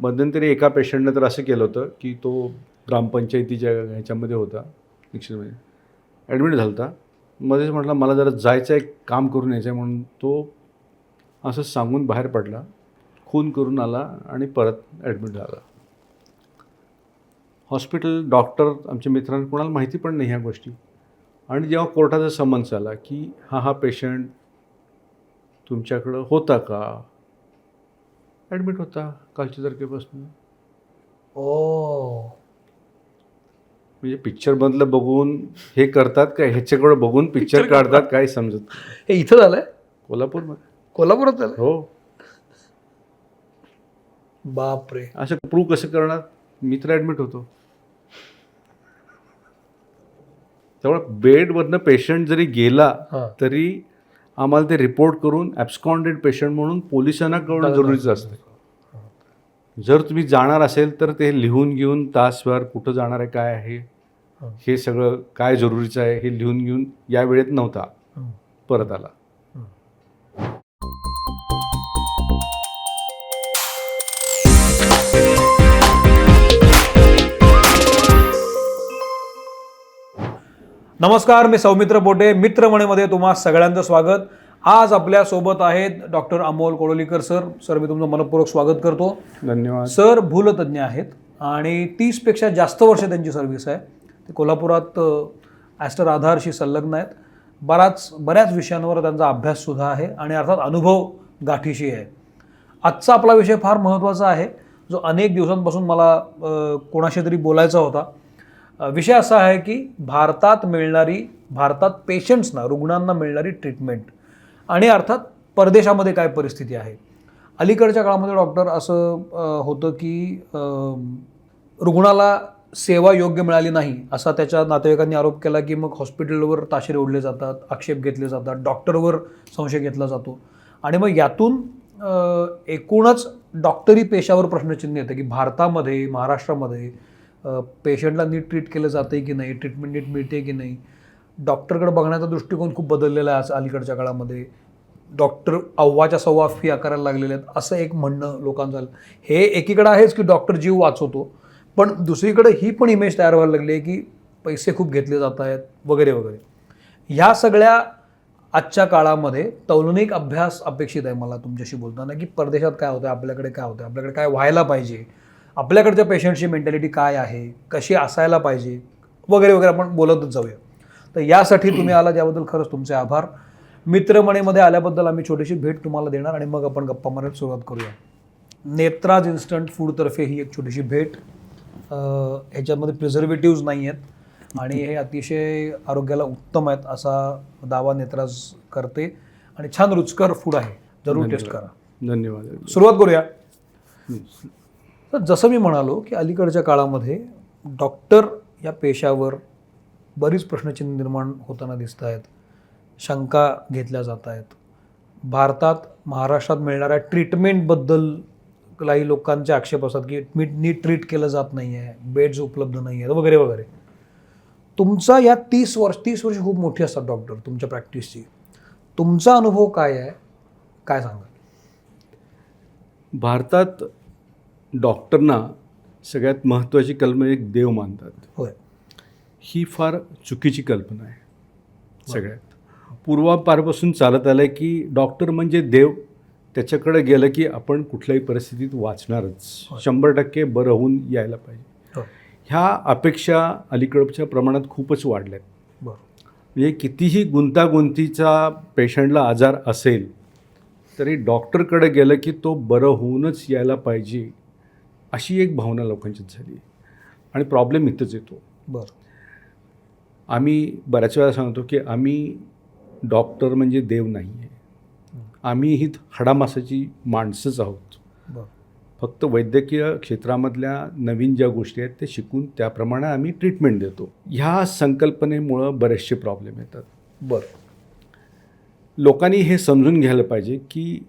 मध्यंतरी एका पेशंटनं तर असं केलं होतं की तो ग्रामपंचायतीच्या ह्याच्यामध्ये होता, निश्चितमध्ये ॲडमिट झाला होता. मध्येच म्हटलं मला जरा जायचं आहे, काम करून यायचं आहे, म्हणून तो असं सांगून बाहेर पडला, खून करून आला आणि परत ॲडमिट झाला. हॉस्पिटल, डॉक्टर, आमच्या मित्रांना कोणाला माहिती पण नाही ह्या गोष्टी. आणि जेव्हा कोर्टाचा समन्स आला की हा पेशंट तुमच्याकडं होता का, ॲडमिट होता कालच्या तारखेपासून. म्हणजे पिक्चरमधलं बघून हे करतात काय, ह्याच्याकडं बघून पिक्चर काढतात काय समजत. हे इथं झालंय कोल्हापूरमध्ये. कोल्हापुरात झालं. हो. बापरे. असं प्रूव्ह कसं करणार. मित्र ॲडमिट होतो. त्यामुळे बेडवरनं पेशंट जरी गेला तरी आम्हाला ते रिपोर्ट करून ॲब्स्कॉन्डेड पेशंट म्हणून पोलिसांना कळणं जरुरीचं असतं. जर तुम्ही जाणार असेल तर ते लिहून घेऊन तासभर कुठं जाणार आहे, काय आहे, हे सगळं काय जरुरीचं आहे हे लिहून घेऊन या वेळेत नव्हता, परत आला. नमस्कार, मी सौमित्र पोटे. मित्रमणीमध्ये तुम्हा सगळ्यांचं स्वागत. आज आपल्या सोबत आहेत डॉक्टर अमोल कोडोलीकर सर. सर, मी तुमचं मनपूर्वक स्वागत करतो. धन्यवाद. सर भूलतज्ञ आहेत आणि 30पेक्षा जास्त वर्ष त्यांची सर्व्हिस आहे. ते कोल्हापुरात ॲस्टर आधारशी संलग्न आहेत. बऱ्याच विषयांवर त्यांचा अभ्याससुद्धा आहे आणि अर्थात अनुभव गाठीशी आहे. आजचा आपला विषय फार महत्त्वाचा आहे, जो अनेक दिवसांपासून मला कोणाशी तरी बोलायचा होता. विषय असा आहे की भारतात पेशंट्सना, रुग्णांना मिळणारी ट्रीटमेंट आणि अर्थात परदेशामध्ये काय परिस्थिती आहे. अलीकडच्या काळामध्ये डॉक्टर असं होतं की रुग्णाला सेवा योग्य मिळाली नाही असा त्याच्या नातेवाईकांनी आरोप केला की मग हॉस्पिटलवर ताशेरे ओढले जातात, आक्षेप घेतले जातात, डॉक्टरवर संशय घेतला जातो आणि मग यातून एकूणच डॉक्टरी पेशावर प्रश्नचिन्ह येतं की भारतामध्ये, महाराष्ट्रामध्ये पेशंटला नीट ट्रीट केलं जाते की नाही, ट्रीटमेंट नीट मिळते की नाही. डॉक्टरकडे बघण्याचा दृष्टिकोन खूप बदललेला आहे आज अलीकडच्या काळामध्ये. डॉक्टर अव्वाच्या सव्वा फी आकारायला लागलेले आहेत असं एक म्हणणं लोकांचं झालं. हे एकीकडे आहेच की डॉक्टर जीव वाचवतो, पण दुसरीकडे ही पण इमेज तयार व्हायला लागली आहे की पैसे खूप घेतले जात आहेत वगैरे वगैरे. ह्या सगळ्या आजच्या काळामध्ये तौलनिक अभ्यास अपेक्षित आहे मला तुमच्याशी बोलताना, की परदेशात काय होतं, आपल्याकडे काय होतं, आपल्याकडे काय व्हायला पाहिजे, आपल्याकडच्या पेशंटची मेंटॅलिटी काय आहे, कशी असायला पाहिजे वगैरे वगैरे आपण बोलतच जाऊया. तर यासाठी तुम्ही आला त्याबद्दल खरंच तुमचे आभार. मित्रमणीमध्ये आल्याबद्दल आम्ही छोटीशी भेट तुम्हाला देणार आणि मग आपण गप्पा मारायला सुरुवात करूया. नेत्राज इन्स्टंट फूडतर्फे ही एक छोटीशी भेट. ह्याच्यामध्ये प्रिझर्वेटिव्ज नाही आहेत आणि हे अतिशय आरोग्याला उत्तम आहेत असा दावा नेत्राज करते आणि छान रुचकर फूड आहे, जरूर टेस्ट करा. धन्यवाद. सुरुवात करूया. तर जसं मी म्हणालो की अलीकडच्या काळामध्ये डॉक्टर या पेशावर बरीच प्रश्नचिन्ह निर्माण होताना दिसत आहेत, शंका घेतल्या जात आहेत. भारतात, महाराष्ट्रात मिळणाऱ्या ट्रीटमेंटबद्दल काही लोकांचे आक्षेप असतात की नीट ट्रीट केलं जात नाही आहे, बेड्स उपलब्ध नाही आहेत वगैरे वगैरे. तुमचा या 30 वर्ष खूप मोठी असतात डॉक्टर तुमच्या प्रॅक्टिसची. तुमचा अनुभव काय आहे, काय सांगाल? भारतात डॉक्टरना सगळ्यात महत्त्वाची कल्पना एक देव मानतात. होय. ही फार चुकीची कल्पना आहे. सगळ्यात पूर्वापारपासून चालत आलं आहे की डॉक्टर म्हणजे देव, त्याच्याकडे गेलं की आपण कुठल्याही परिस्थितीत वाचणारच, 100% बरं होऊन यायला पाहिजे. ह्या अपेक्षा अलीकडच्या प्रमाणात खूपच वाढल्या आहेत. म्हणजे कितीही गुंतागुंतीचा पेशंटला आजार असेल तरी डॉक्टरकडे गेलं की तो बरं होऊनच यायला पाहिजे अशी एक भावना लोकांच्यात झाली आणि प्रॉब्लेम इथंच येतो. आम्ही बऱ्याच वेळा सांगतो की आम्ही डॉक्टर म्हणजे देव नाही आहे, आम्ही ही हाडामासाची माणसंच आहोत. फक्त वैद्यकीय क्षेत्रामधल्या नवीन ज्या गोष्टी आहेत ते शिकून त्याप्रमाणे आम्ही ट्रीटमेंट देतो. ह्या संकल्पनेमुळं बरेचसे प्रॉब्लेम येतात. लोकांनी हे समजून घ्यायला पाहिजे की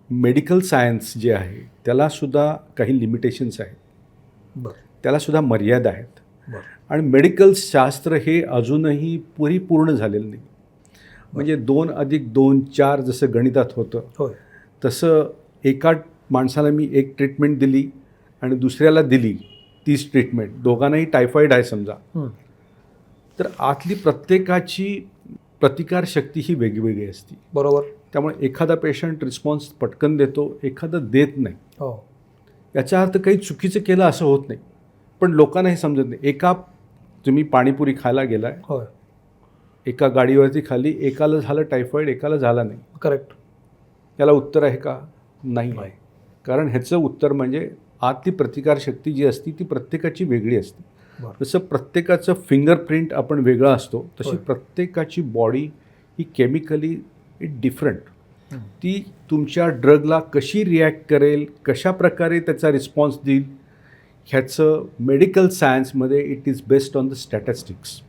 मेडिकल सायन्स जे आहे त्यालासुद्धा काही लिमिटेशन्स आहेत, त्यालासुद्धा मर्यादा आहेत आणि मेडिकल शास्त्र हे अजूनही परिपूर्ण झालेलं नाही. म्हणजे 2+2 4 जसं गणितात होतं तसं एका माणसाला मी एक ट्रीटमेंट दिली आणि दुसऱ्याला दिली तीच ट्रीटमेंट, दोघांनाही टायफॉईड आहे समजा, तर आतली प्रत्येकाची प्रतिकारशक्ती ही वेगवेगळी असते. बरोबर. त्यामुळे एखादा पेशंट रिस्पॉन्स पटकन देतो, एखादा देत नाही. हो. याचा अर्थ काही चुकीचं केलं असं होत नाही, पण लोकांना हे समजत नाही. तुम्ही पाणीपुरी खायला गेलाय, होय. एका गाडीवरती खाली, एकाला झालं टायफॉईड, एकाला झाला नाही. करेक्ट. याला उत्तर आहे का? नाही आहे. कारण ह्याचं उत्तर म्हणजे आतली प्रतिकारशक्ती जी असती ती प्रत्येकाची वेगळी असते. जसं प्रत्येकाचं फिंगरप्रिंट आपण वेगळा असतो, तशी प्रत्येकाची बॉडी ही केमिकली डिफरंट. ती तुमच्या ड्रगला कशी रिॲक्ट करेल, कशा प्रकारे त्याचा रिस्पॉन्स देईल, ह्याचं मेडिकल सायन्समध्ये it is based on the statistics.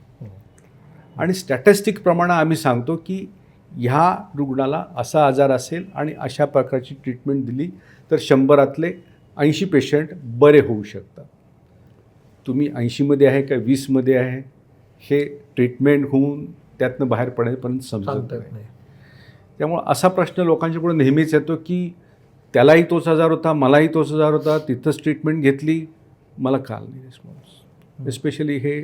आणि स्टॅटिस्टिकप्रमाणे आम्ही सांगतो की ह्या रुग्णाला असा आजार असेल आणि अशा प्रकारची ट्रीटमेंट दिली तर 100 80 पेशंट बरे होऊ शकतात. तुम्ही 80मध्ये आहे का 20मध्ये आहे हे ट्रीटमेंट होऊन त्यातनं बाहेर पडेपर्यंत समजत नाही. त्यामुळं असा प्रश्न लोकांच्या पुढे नेहमीच येतो की त्यालाही तोच आजार होता, मलाही तोच आजार होता, तिथंच ट्रीटमेंट घेतली, मला का नाही रिस्पॉन्स. एस्पेशली हे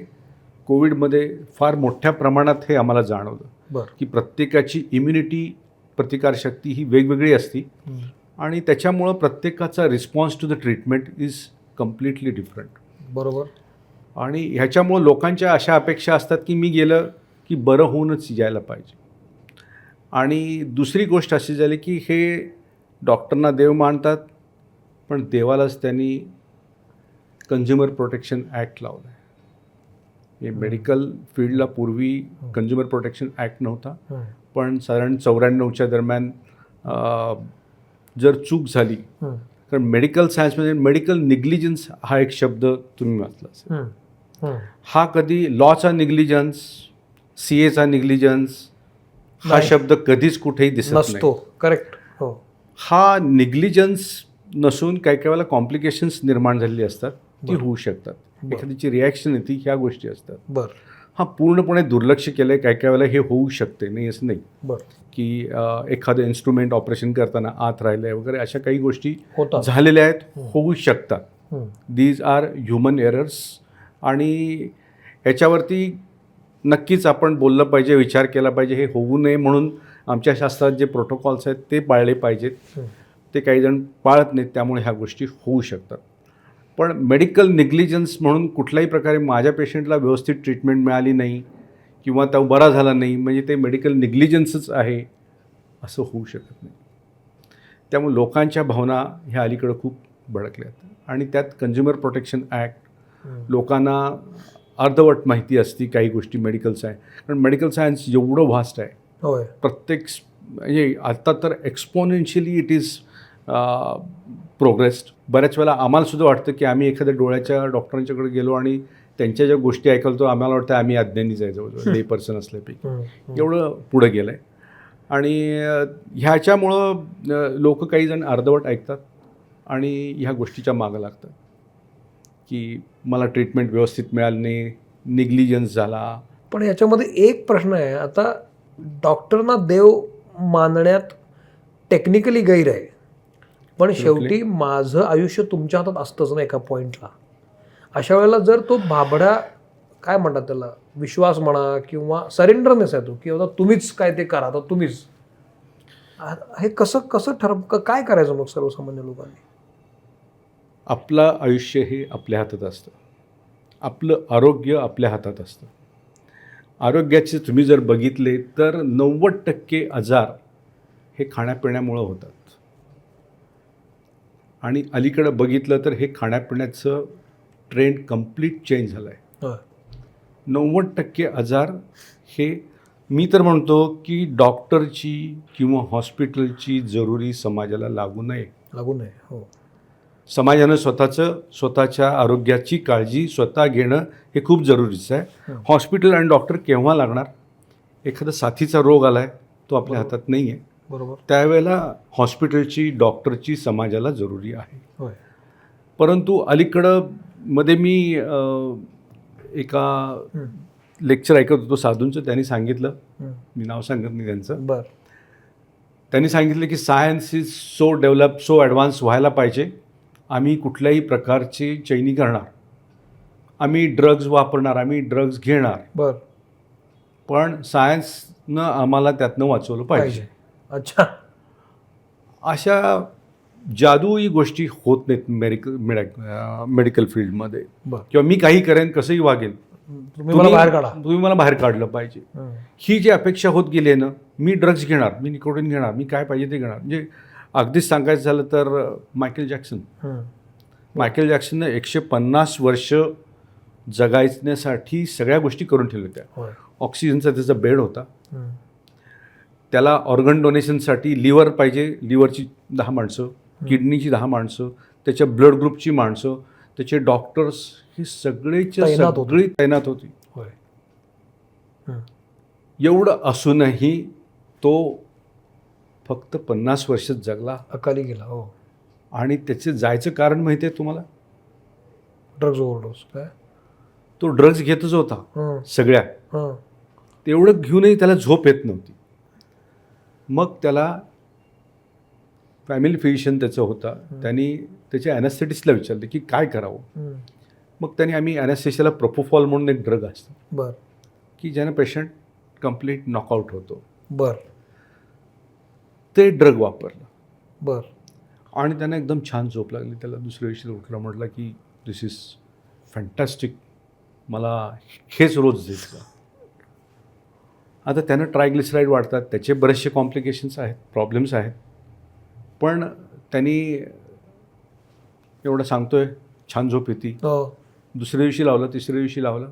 कोविडमध्ये फार मोठ्या प्रमाणात हे आम्हाला जाणवलं की प्रत्येकाची इम्युनिटी प्रतिकारशक्ती ही वेगवेगळी असती आणि त्याच्यामुळं प्रत्येकाचा response to the treatment is completely different. बरोबर. आणि ह्याच्यामुळं लोकांच्या अशा अपेक्षा असतात की मी गेलं की बरं होऊनच यायला पाहिजे. आणि दुसरी गोष्ट अशी झाली की हे डॉक्टरना देव मानतात, पण देवालाच त्यांनी कंझ्युमर प्रोटेक्शन ॲक्ट लावला आहे. हे मेडिकल फील्डला पूर्वी कंझ्युमर प्रोटेक्शन ॲक्ट नव्हता, पण साधारण 94च्या दरम्यान जर चूक झाली, कारण मेडिकल सायन्समध्ये मेडिकल निग्लिजन्स हा एक शब्द तुम्ही वाचला असेल. हा कधी लॉचा निग्लिजन्स, CAचा निग्लिजन्स हा शब्द कधीच कुठेही दिसत नसतो. करेक्ट. हो. हा निग्लिजन्स नसून काही काही वेळेला कॉम्प्लिकेशन्स निर्माण झालेली असतात, ती होऊ शकतात. एखाद्याची रिॲक्शन येते, ह्या गोष्टी असतात. बरं. हा पूर्णपणे दुर्लक्ष केलं आहे, काही काही वेळेला हे होऊ शकते, नाही असं नाही. बरं. की एखादं इन्स्ट्रुमेंट ऑपरेशन करताना आत राहिलं आहे वगैरे अशा काही गोष्टी झालेल्या आहेत, होऊ शकतात. These are human errors. आणि ह्याच्यावरती नक्कीच आपण बोललं पाहिजे, विचार केला पाहिजे. हे होऊ नये म्हणून आमच्या शास्त्रात जे प्रोटोकॉल्स आहेत ते पाळले पाहिजेत. ते काहीजण पाळत नाहीत, त्यामुळे ह्या गोष्टी होऊ शकतात. पण मेडिकल निग्लिजन्स म्हणून कुठल्याही प्रकारे माझ्या पेशंटला व्यवस्थित ट्रीटमेंट मिळाली नाही किंवा तो बरा झाला नाही म्हणजे ते मेडिकल निग्लिजन्सच आहे असं होऊ शकत नाही. त्यामुळे लोकांच्या भावना ह्या अलीकडं खूप भडकल्यात. आणि त्यात कंझ्युमर प्रोटेक्शन ॲक्ट लोकांना अर्धवट माहिती असती काही गोष्टी मेडिकल सायन्स. कारण मेडिकल सायन्स एवढं व्हास्ट आहे. होय. प्रत्येक म्हणजे आता तर एक्सपोनेन्शियली इट इज प्रोग्रेस्ड. बऱ्याच वेळेला आम्हाला सुद्धा वाटतं की आम्ही एखाद्या डोळ्याच्या डॉक्टरांच्याकडे गेलो आणि त्यांच्या ज्या गोष्टी ऐकलतो आम्हाला वाटतं आम्ही अज्ञानीच आहे जवळजवळ ले पर्सन असल्यापैकी. एवढं पुढं गेलं आहे. आणि ह्याच्यामुळं लोक काही जण अर्धवट ऐकतात आणि ह्या गोष्टीच्या मागं लागतात की मला ट्रीटमेंट व्यवस्थित मिळाली नाही, निग्लिजन्स झाला. पण याच्यामध्ये एक प्रश्न आहे. आता डॉक्टरना देव मानण्यात टेक्निकली गैर आहे, पण शेवटी माझं आयुष्य तुमच्या हातात असतंच ना एका पॉईंटला. अशा वेळेला जर तो भाबडा काय म्हणतात त्याला, विश्वास म्हणा किंवा सरेंडरनेस आहे तो, की आता तुम्हीच काय ते करा, आता तुम्हीच, हे कसं काय करायचं मग सर्वसामान्य लोकांनी? आपलं आयुष्य हे आपल्या हातात असतं. आपलं आरोग्य आपल्या हातात असतं. आरोग्याचे तुम्ही जर बघितले तर 90% आजार हे खाण्यापिण्यामुळं होतात. आणि अलीकडं बघितलं तर हे खाण्यापिण्याचं ट्रेंड कम्प्लीट चेंज झालं आहे. 90% आजार हे मी तर म्हणतो की डॉक्टरची किंवा हॉस्पिटलची जरुरी समाजाला लागू नये. हो. समाजानं स्वतःच्या आरोग्याची काळजी स्वतः घेणं हे खूप जरुरीचं आहे. हॉस्पिटल आणि डॉक्टर केव्हा लागणार? एखादा साथीचा रोग आला आहे, तो आपल्या हातात नाही आहे. बरोबर. त्यावेळेला हॉस्पिटलची डॉक्टरची समाजाला जरुरी आहे. होय. परंतु अलीकडं मध्ये मी एका लेक्चर ऐकत होतो साधूंचं. त्यांनी सांगितलं, मी नाव सांगत नाही त्यांचं, बरं, त्यांनी सांगितलं की science is so develop, so advance व्हायला पाहिजे आम्ही कुठल्याही प्रकारचे चैनी करणार, आम्ही ड्रग्ज वापरणार, आम्ही ड्रग्ज घेणार, बर पण सायन्सनं आम्हाला त्यातनं वाचवलं पाहिजे. पाहिजे. अच्छा. अशा जादूई गोष्टी होत नाहीत मेडिकल फील्डमध्ये. बर किंवा मी काही करेन, कसंही वागेल, तुम्ही मला बाहेर काढा. तुम्ही मला बाहेर काढलं पाहिजे, ही जी अपेक्षा होत गेली आहे ना, मी ड्रग्ज घेणार, मी निकोटीन घेणार, मी काय पाहिजे ते घेणार. म्हणजे अगदीच सांगायचं झालं तर मायकेल जॅक्सननं 150 वर्ष जगायण्यासाठी सगळ्या गोष्टी करून ठेवल्या होत्या. होय. ऑक्सिजनचा त्याचा बेड होता, त्याला ऑर्गन डोनेशनसाठी लिव्हर पाहिजे, लिव्हरची 10 माणसं, किडनीची 10 माणसं, त्याच्या ब्लड ग्रुपची माणसं, त्याचे डॉक्टर्स, ही सगळी तैनात होती. होय. एवढं असूनही तो फक्त 50 वर्षच जगला. अकाली गेला. हो. आणि त्याचे जायचं कारण माहिती आहे तुम्हाला? Drugs overdose. काय? तो ड्रग्ज घेतच होता सगळ्या. हं. तेवढं घेऊनही त्याला झोप येत नव्हती. मग त्याला फॅमिली फिजिशियन त्याचं होता, त्यांनी त्याच्या ॲनेस्थेटिस्टला विचारले की काय करावं. मग त्यांनी आम्ही ॲनेस्थेशियाला प्रोपोफॉल म्हणून एक ड्रग असतो बर की ज्यानं पेशंट कम्प्लीट नॉकआउट होतो, बर ते ड्रग वापरलं. बर आणि त्यांना एकदम छान झोप लागली. त्याला दुसऱ्या दिवशी उठला, म्हटलं की दिस इज फॅन्टॅस्टिक, मला हेच रोज द्यायचं. आता त्यानं ट्रायग्लिसराईड वाढतात, त्याचे बरेचसे कॉम्प्लिकेशन्स आहेत, प्रॉब्लेम्स आहेत, पण त्यांनी एवढं सांगतोय, छान झोप येते. हो. दुसऱ्या दिवशी लावलं, तिसऱ्या दिवशी लावलं,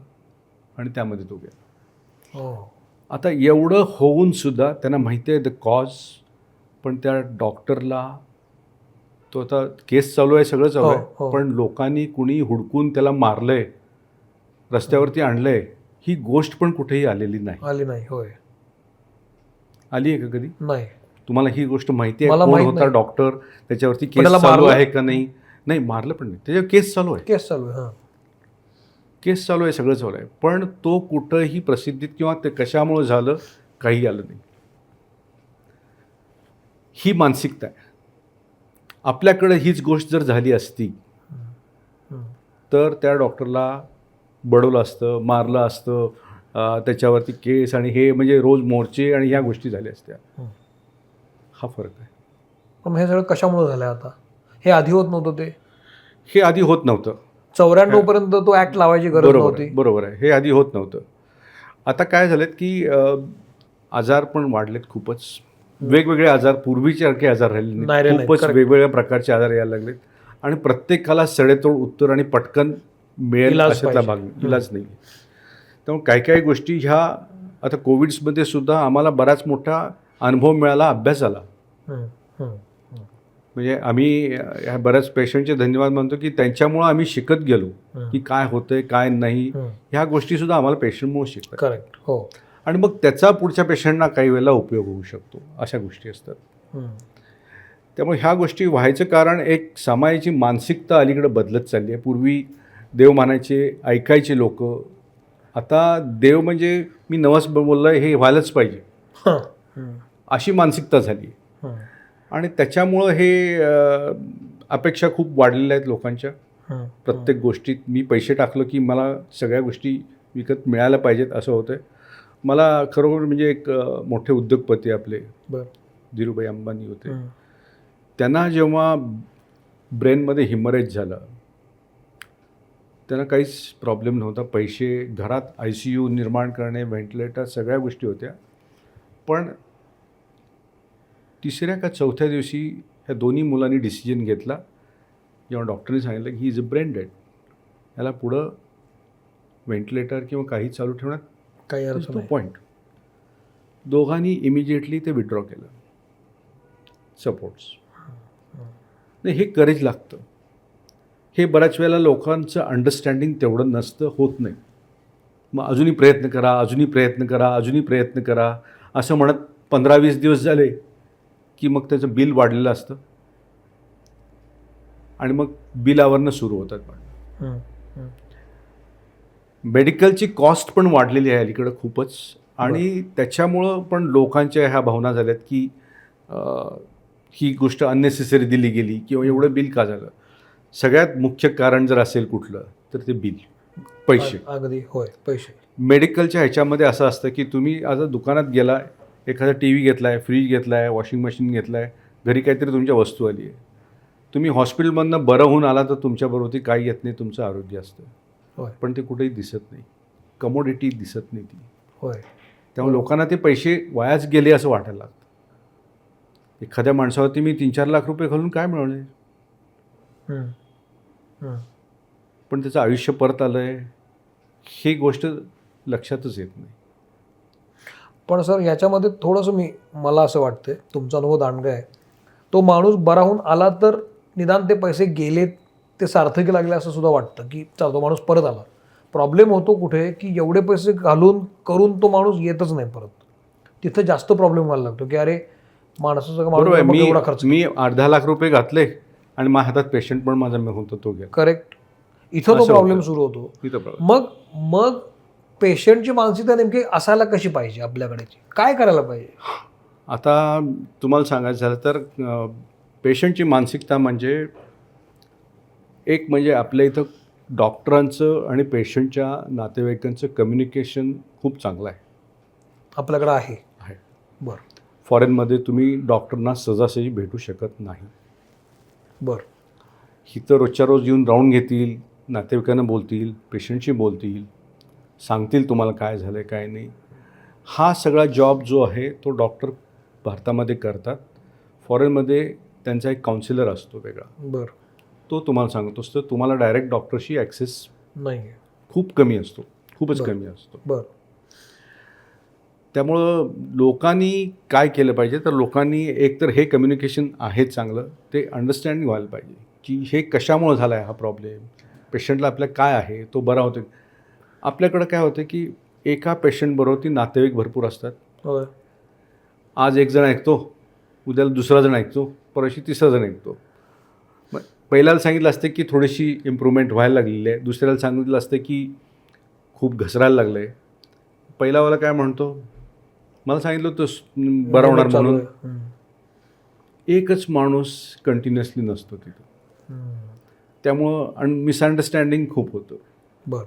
आणि त्यामध्ये तो गेला. हो. आता एवढं होऊनसुद्धा त्यांना माहिती आहे द कॉज, पण त्या डॉक्टरला, तो आता केस चालू आहे, सगळं चालू आहे, पण लोकांनी कुणी हुडकून त्याला मारलंय, रस्त्यावरती आणलंय, ही गोष्ट पण कुठेही आलेली नाही. आली नाही. होय. आली आहे का कधी? नाही. तुम्हाला ही गोष्ट माहिती आहे? मला कोण माहित होता नाही. डॉक्टर, त्याच्यावरती पण केस त्याला चालू मारलं? आहे का नाही? नाही, मारलं पण नाही, त्याच्यावर केस चालू आहे. केस चालू आहे. हां. केस चालू आहे, सगळं चालू आहे, पण तो कुठंही प्रसिद्धीत किंवा ते कशामुळे झालं काही आलं नाही. ही मानसिकता आहे. आपल्याकडे हीच गोष्ट जर झाली असती तर त्या डॉक्टरला बडवलं असतं, मारलं असतं, त्याच्यावरती केस आणि हे म्हणजे रोज मोर्चे आणि ह्या गोष्टी झाल्या असत्या. हा फरक आहे. पण हे सगळं कशामुळे झालं आता? हे आधी होत नव्हतं ते? हे आधी होत नव्हतं. 94 पर्यंत तो ऍक्ट लावायची गरज नव्हती. बरोबर आहे, हे आधी होत नव्हतं. आता काय झालेत की आजार पण वाढलेत खूपच. वेगवेगळे आजार, पूर्वीसारखे आजार राहिले नाही, खूपच वेगवेगळ्या प्रकारचे आजार यायला लागलेत, आणि प्रत्येकाला सडेतोड उत्तर आणि पटकन मिळेल अशातला भाग, इलाज नाही. त्यामुळे काही काही गोष्टी ह्या आता कोविड्समध्ये सुद्धा आम्हाला बराच मोठा अनुभव मिळाला, अभ्यास झाला. म्हणजे आम्ही ह्या बऱ्याच पेशंटचे धन्यवाद मानतो की त्यांच्यामुळं आम्ही शिकत गेलो की काय होतंय काय नाही, ह्या गोष्टीसुद्धा आम्हाला पेशंटमुळे शिकतात. करेक्ट. हो. आणि मग त्याचा पुढच्या पेशंटना काही वेळेला उपयोग होऊ शकतो, अशा गोष्टी असतात. त्यामुळे ह्या गोष्टी व्हायचं कारण एक समाजाची मानसिकता अलीकडे बदलत चालली आहे. पूर्वी देव मानायचे, ऐकायचे लोक, आता देव म्हणजे मी नवस बोललोय हे व्हायलाच पाहिजे, अशी मानसिकता झाली. आणि त्याच्यामुळं हे अपेक्षा खूप वाढलेल्या आहेत लोकांच्या. प्रत्येक गोष्टीत मी पैसे टाकलं की मला सगळ्या गोष्टी विकत मिळायला पाहिजेत असं होतं. मला खरोखर म्हणजे एक मोठे उद्योगपती आपले धीरूभाई अंबानी होते, त्यांना जेव्हा ब्रेनमध्ये हिमरेज झालं, त्यांना काहीच प्रॉब्लेम नव्हता, पैसे, घरात ICU निर्माण करणे, व्हेंटिलेटर, सगळ्या गोष्टी होत्या. पण तिसऱ्या का चौथ्या दिवशी ह्या दोन्ही मुलांनी डिसिजन घेतला, जेव्हा डॉक्टरने सांगितलं की he is a brain dead, याला पुढं व्हेंटिलेटर किंवा काही चालू ठेवण्यात काही अर्थ तो नाही. पॉईंट. दोघांनी इमिजिएटली ते विड्रॉ केलं, सपोर्ट्स. नाही, हे करेज लागतं. हे बऱ्याच वेळेला लोकांचं अंडरस्टँडिंग तेवढं नसतं, होत नाही. मग अजूनही प्रयत्न करा, अजूनही प्रयत्न करा, अजूनही प्रयत्न करा असं म्हणत 15-20 दिवस झाले की मग त्याचं बिल वाढलेलं असतं आणि मग बिलावरनं सुरू होतात. मेडिकलची कॉस्ट पण वाढलेली आहे अलीकडं खूपच, आणि त्याच्यामुळं पण लोकांच्या ह्या भावना झाल्यात की ही गोष्ट अननेसेसरी दिली गेली किंवा एवढं बिल का झालं. सगळ्यात मुख्य कारण जर असेल कुठलं तर ते बिल, पैसे. अगदी होय, पैसे. मेडिकलच्या ह्याच्यामध्ये असं असतं की तुम्ही आता दुकानात गेला, एखादा टी व्ही घेतला आहे, फ्रीज घेतला आहे, वॉशिंग मशीन घेतला आहे, घरी काहीतरी तुमच्या वस्तू आली आहे. तुम्ही हॉस्पिटलमधनं बरं होऊन आला तर तुमच्याबरोबर ती काही येत नाही, तुमचं आरोग्य असतं. होय पण ते कुठेही दिसत नाही, कमोडिटी दिसत नाही ती. होय. त्यामुळे लोकांना ते पैसे वायाच गेले असं वाटायला लागतं. एखाद्या माणसावरती मी 3-4 लाख रुपये घालून काय मिळवले, हम्म. हम्म. पण त्याचं आयुष्य परत आलं आहे ही गोष्ट लक्षातच येत नाही. पण सर याच्यामध्ये थोडंसं मला असं वाटतंय, तुमचा अनुभव दांडगा आहे, तो माणूस बरा होऊन आला तर निदान ते पैसे गेलेत ते सार्थकी लागले असं सुद्धा वाटतं की चल तो माणूस परत आला. प्रॉब्लेम होतो कुठे की एवढे पैसे घालून करून तो माणूस येतच नाही परत. तिथं जास्त प्रॉब्लेम व्हायला लागतो की अरे माणसाचा बरोबर आहे. माणूस एवढा खर्च. मी 8-10 लाख रुपये घातले आणि माझ्या हातात पेशंट पण माझा होतो तो गेला. करेक्ट. इथं तो असं प्रॉब्लेम होतं. सुरू होतो. इथं problem. मग पेशंटची मानसिकता नेमकी असायला कशी पाहिजे आपल्याकडे, काय करायला पाहिजे? आता तुम्हाला सांगायचं झालं तर पेशंटची मानसिकता म्हणजे एक म्हणजे आपल्या इथं डॉक्टरांचं आणि पेशंटच्या नातेवाईकांचं कम्युनिकेशन खूप चांगलं आहे. आपल्याकडे आहे. बरं फॉरेनमध्ये तुम्ही डॉक्टरना सहजासहजी भेटू शकत नाही. बरं. इथं रोजच्या रोज येऊन राऊंड घेतील, नातेवाईकांना बोलतील, पेशंटशी बोलतील, सांगतील तुम्हाला काय झालं आहे काय नाही. हा सगळा जॉब जो आहे तो डॉक्टर भारतामध्ये करतात. फॉरेनमध्ये त्यांचा एक काउन्सिलर असतो वेगळा, बरं. तो तुम्हाला सांगतो असतो. तुम्हाला डायरेक्ट डॉक्टरशी ॲक्सेस नाही आहे. खूप कमी असतो, खूपच बरं. कमी असतो. बरं. त्यामुळं लोकांनी काय केलं पाहिजे तर लोकांनी एकतर हे कम्युनिकेशन आहे चांगलं, ते अंडरस्टँडिंग व्हायला पाहिजे की हे कशामुळं झाला आहे हा प्रॉब्लेम, पेशंटला आपल्या काय आहे, तो बरा होतो. आपल्याकडं काय होतं की एका पेशंटबरोबर ती नातेवाईक भरपूर असतात. होय. आज एक जण ऐकतो, उद्याला दुसरा जण ऐकतो, परवाशी तिसरा जण ऐकतो. मग पहिल्याला सांगितलं असतं की थोडीशी इम्प्रूव्हमेंट व्हायला लागलेली आहे, दुसऱ्याला सांगितलं असतं की खूप घसरायला लागलं आहे. पहिलावाला काय म्हणतो, मला सांगितलं होतं बरं होणार म्हणून. एकच माणूस कंटिन्युअसली नसतो तिथं. त्यामुळं मिसअंडरस्टँडिंग खूप होतं. बरं.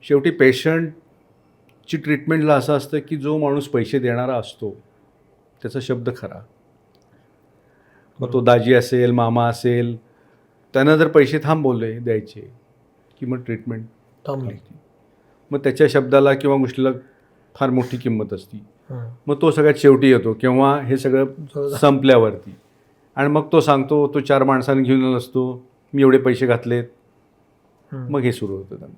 शेवटी पेशंटची ट्रीटमेंटला असं असतं की जो माणूस पैसे देणारा असतो त्याचा शब्द खरा. मग तो दाजी असेल, मामा असेल, त्यांना जर पैसे थांब बोलले द्यायचे की मग ट्रीटमेंट थांबली. मग त्याच्या शब्दाला किंवा गोष्टीला फार मोठी किंमत असती. हं. मग तो सगळ्यात शेवटी येतो केव्हा हे सगळं संपल्यावरती. आणि मग तो सांगतो, तो 4 माणसांनी घेऊन असतो, मी एवढे पैसे घातलेत. मग हे सुरू होतं त्यांना.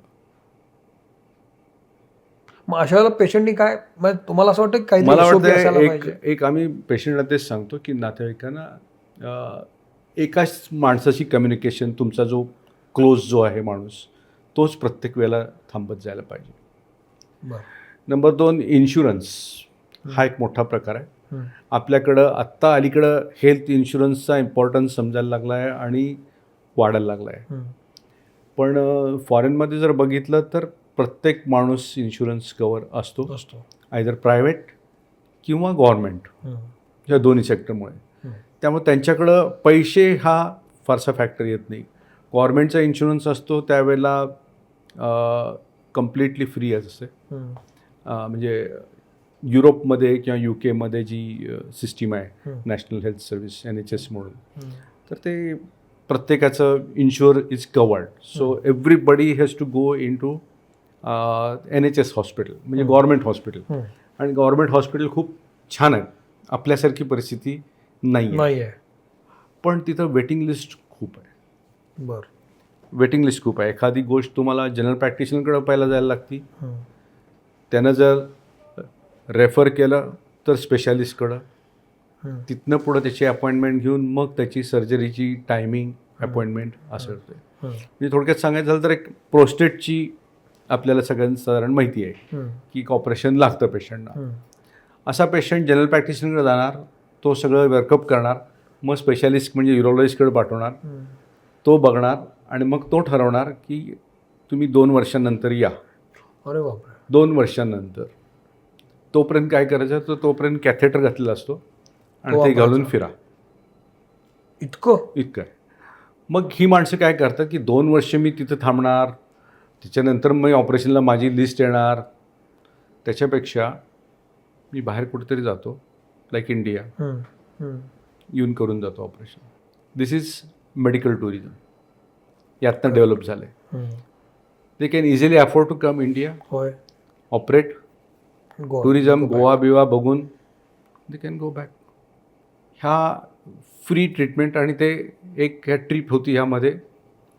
मग अशा वेळेला पेशंटनी काय, म्हणजे तुम्हाला असं वाटतं की काही मला SOP असायला वाटतं पाहिजे? एक आम्ही पेशंटला तेच सांगतो की नातेवाईकांना एकाच माणसाशी कम्युनिकेशन, तुमचा जो क्लोज जो आहे माणूस तोच प्रत्येक वेळेला थांबत जायला पाहिजे. बरं. नंबर 2 इन्शुरन्स हा एक मोठा प्रकार आहे. हं. आपल्याकडं आत्ता अलीकडं हेल्थ इन्शुरन्सचा इम्पॉर्टन्स समजायला लागला आहे आणि वाढायला लागला आहे. हं. पण फॉरेनमध्ये जर बघितलं तर प्रत्येक माणूस इन्शुरन्स कवर असतो, आयदर प्रायव्हेट किंवा गव्हर्नमेंट, या दोन्ही सेक्टरमुळे. त्यामुळे त्यांच्याकडं पैसे हा फारसा फॅक्टर येत नाही. गव्हर्नमेंटचा इन्शुरन्स असतो त्यावेळेला कम्प्लिटली फ्री असते. म्हणजे युरोपमध्ये किंवा UK जी सिस्टीम आहे नॅशनल हेल्थ सर्व्हिस NHS म्हणून, तर ते प्रत्येकाचं insure is covered. So everybody has to go into NHS hospital, म्हणजे गव्हर्नमेंट हॉस्पिटल. आणि गव्हर्नमेंट हॉस्पिटल खूप छान आहे, आपल्यासारखी परिस्थिती नाही आहे. पण तिथं वेटिंग लिस्ट खूप आहे. बरं. वेटिंग लिस्ट खूप आहे. एखादी गोष्ट तुम्हाला जनरल प्रॅक्टिशनरकडे पहिला जायला लागती, त्यानं जर रेफर केलं तर स्पेशालिस्टकडं, तिथनं पुढं त्याची अपॉइंटमेंट घेऊन मग त्याची सर्जरीची टायमिंग अपॉइंटमेंट असं होते. म्हणजे थोडक्यात सांगायचं झालं तर एक प्रोस्टेटची आपल्याला सगळ्यांना साधारण माहिती आहे की एक ऑपरेशन लागतं पेशंटना. असा पेशंट जनरल प्रॅक्टिशनरकडे जाणार, तो सगळं वर्कअप करणार, मग स्पेशालिस्ट म्हणजे युरोलॉजिस्टकडे पाठवणार, तो बघणार आणि मग तो ठरवणार की तुम्ही 2 वर्षांनंतर या. अरे बापरे. 2 वर्षांनंतर तोपर्यंत काय करायचं, तर तोपर्यंत कॅथेटर घातलेला असतो आणि ते घालून फिरा. इतकं आहे. मग ही माणसं काय करतात की 2 वर्ष मी तिथं थांबणार, त्याच्यानंतर मग ऑपरेशनला माझी लिस्ट येणार. त्याच्यापेक्षा मी बाहेर कुठेतरी जातो, लाईक इंडिया, येऊन करून जातो operation. This is medical tourism. यातनं डेव्हलप झालं आहे. They can easily afford to come India, होय, ऑपरेट, टुरिझम, गोवा बिवा बघून दे कॅन गो बॅक. ह्या फ्री ट्रीटमेंट आणि ते एक ह्या ट्रिप होती ह्यामध्ये,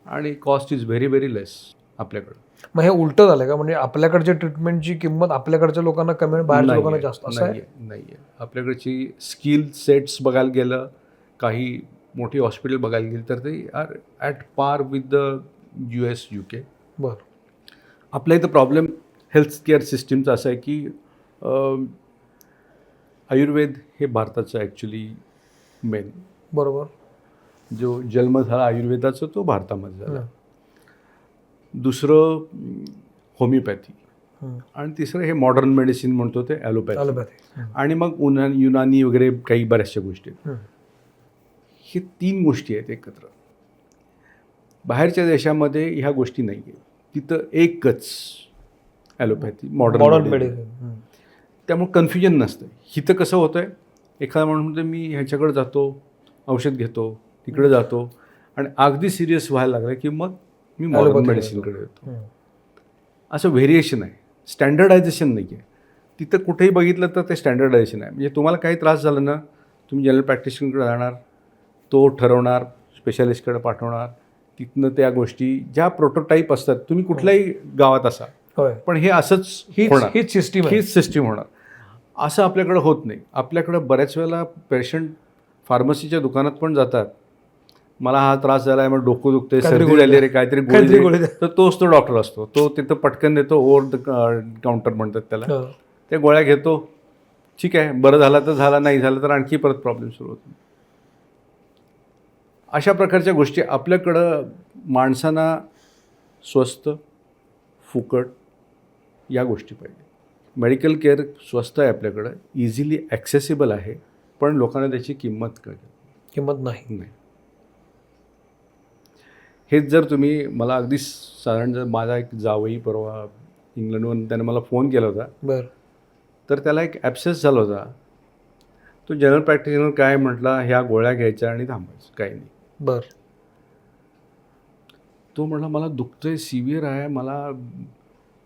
आणि cost is very very less आपल्याकडं. मग हे उलटं झालं का? म्हणजे आपल्याकडच्या ट्रीटमेंटची किंमत आपल्याकडच्या लोकांना कमी आणि बाहेरच्या लोकांना जास्त, असं आहे? नाही आहे. आपल्याकडची स्किल सेट्स बघायला गेलं, काही मोठी हॉस्पिटल बघायला गेली तर ते are at par with the US UK. बरं. आपल्या इथं प्रॉब्लेम हेल्थ केअर सिस्टीमचा असा आहे की आयुर्वेद हे भारताचं ॲक्च्युली मेन. बरोबर. जो जन्म झाला आयुर्वेदाचा तो भारतामध्ये झाला. दुसरं होमिओपॅथी, आणि तिसरं हे मॉडर्न मेडिसिन म्हणतो ते ॲलोपॅथी, आणि मग युनानी वगैरे काही बऱ्याचशा गोष्टी आहेत. हे 3 गोष्टी आहेत एकत्र. बाहेरच्या देशामध्ये ह्या गोष्टी नाही आहेत. तिथं एकच ॲलोपॅथी, मॉडर्न मेडिसिन. त्यामुळे कन्फ्युजन नसतं. इथं कसं होतं आहे, एखादा माणूस म्हणतो मी ह्याच्याकडे जातो, औषध घेतो, तिकडे जातो, आणि अगदी सिरियस व्हायला लागलं की मग मी मॉडर्न मेडिसिनकडे येतो. असं व्हेरिएशन आहे, स्टँडर्डायझेशन नाही आहे. तिथं कुठेही बघितलं तर ते स्टँडर्डायझेशन आहे. म्हणजे तुम्हाला काही त्रास झाला ना, तुम्ही जनरल प्रॅक्टिशनरकडे जाणार, तो ठरवणार, स्पेशालिस्टकडे पाठवणार, तिथनं त्या गोष्टी ज्या प्रोटोटाईप असतात, तुम्ही कुठल्याही गावात असा, पण हे असंच होणार, हीच सिस्टीम होणार. असं आपल्याकडं होत नाही. आपल्याकडं बऱ्याच वेळेला पेशंट फार्मसीच्या दुकानात पण जातात, मला हा त्रास झाला आहे, मग डोकं दुखते, सर्दी झाली रे, काहीतरी गोळी, तर तोच तो डॉक्टर असतो. तो तिथं पटकन देतो, ओव्हर द काउंटर म्हणतात त्याला. त्या गोळ्या घेतो, ठीक आहे, बरं झालं तर झालं, नाही झालं तर आणखी परत प्रॉब्लेम सुरू होतो. अशा प्रकारच्या गोष्टी आपल्याकडं माणसांना स्वस्त, फुकट या गोष्टी पाहिजे. मेडिकल केअर स्वस्त आहे आपल्याकडं, इझिली ॲक्सेसिबल आहे, पण लोकांना त्याची किंमत नाही. हेच जर तुम्ही मला अगदी साधारण, जर माझा एक जावई परवा इंग्लंडवरून त्याने मला फोन केला होता, बरं, तर त्याला एक ॲब्सेस झाला होता. तो जनरल प्रॅक्टिशनर काय म्हटला, ह्या गोळ्या घ्यायच्या आणि थांबायचं, काही नाही. बरं. तो म्हटला मला दुखतंय, सिव्हिअर आहे,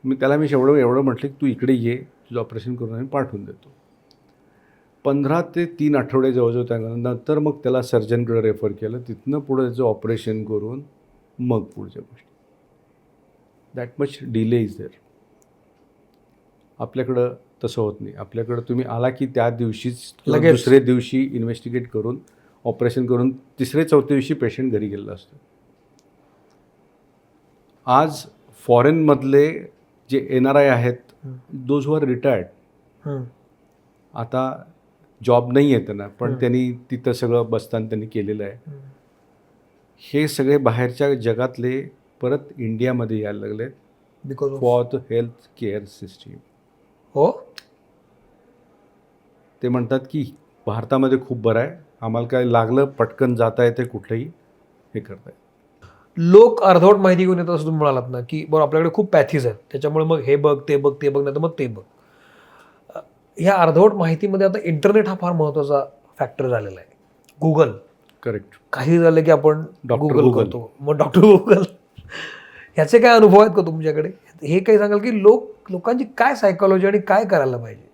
त्याला मी एवढं म्हटलं की तू इकडे ये, तुझं ऑपरेशन करून आम्ही पाठवून देतो. 15 ते 3 आठवडे जवळजवळ त्यानंतर मग त्याला सर्जनकडे रेफर केलं. तिथनं पुढं त्याचं ऑपरेशन करून मग पुढच्या गोष्टी. That much delay is there. आपल्याकडं तसं होत नाही. आपल्याकडं तुम्ही आला की त्या दिवशीच, दुसऱ्या दिवशी इन्व्हेस्टिगेट करून ऑपरेशन करून 3-4 दिवशी पेशंट घरी गेलेला असतो. आज फॉरेनमधले जे NRI आहेत, दोज हू आर रिटायर्ड, आता जॉब नाही आहे त्यांना, पण त्यांनी तिथं सगळं बसताना त्यांनी केलेलं आहे. हे सगळे बाहेरच्या जगातले परत इंडियामध्ये यायला लागले for the health care system. हो, ते म्हणतात की भारतामध्ये खूप बरं आहे, आम्हाला काय लागलं पटकन जाता येते, कुठलंही हे करता येतं. लोक अर्धवट माहिती घेऊन येतात असं तुम्ही म्हणालात ना, की बरं आपल्याकडे खूप पॅथीज आहेत, त्याच्यामुळे मग हे बघ, ते बघ, नाही तर मग ते बघ. ह्या अर्धवट माहितीमध्ये आता इंटरनेट हा फार महत्त्वाचा फॅक्टर झालेला आहे. गुगल, करेक्ट, काही झालं की आपण गुगल करतो, मग डॉक्टर गुगल. ह्याचे काय अनुभव आहेत का तुमच्याकडे? हे काही सांगाल की लोकांची काय सायकॉलॉजी आणि काय करायला पाहिजे?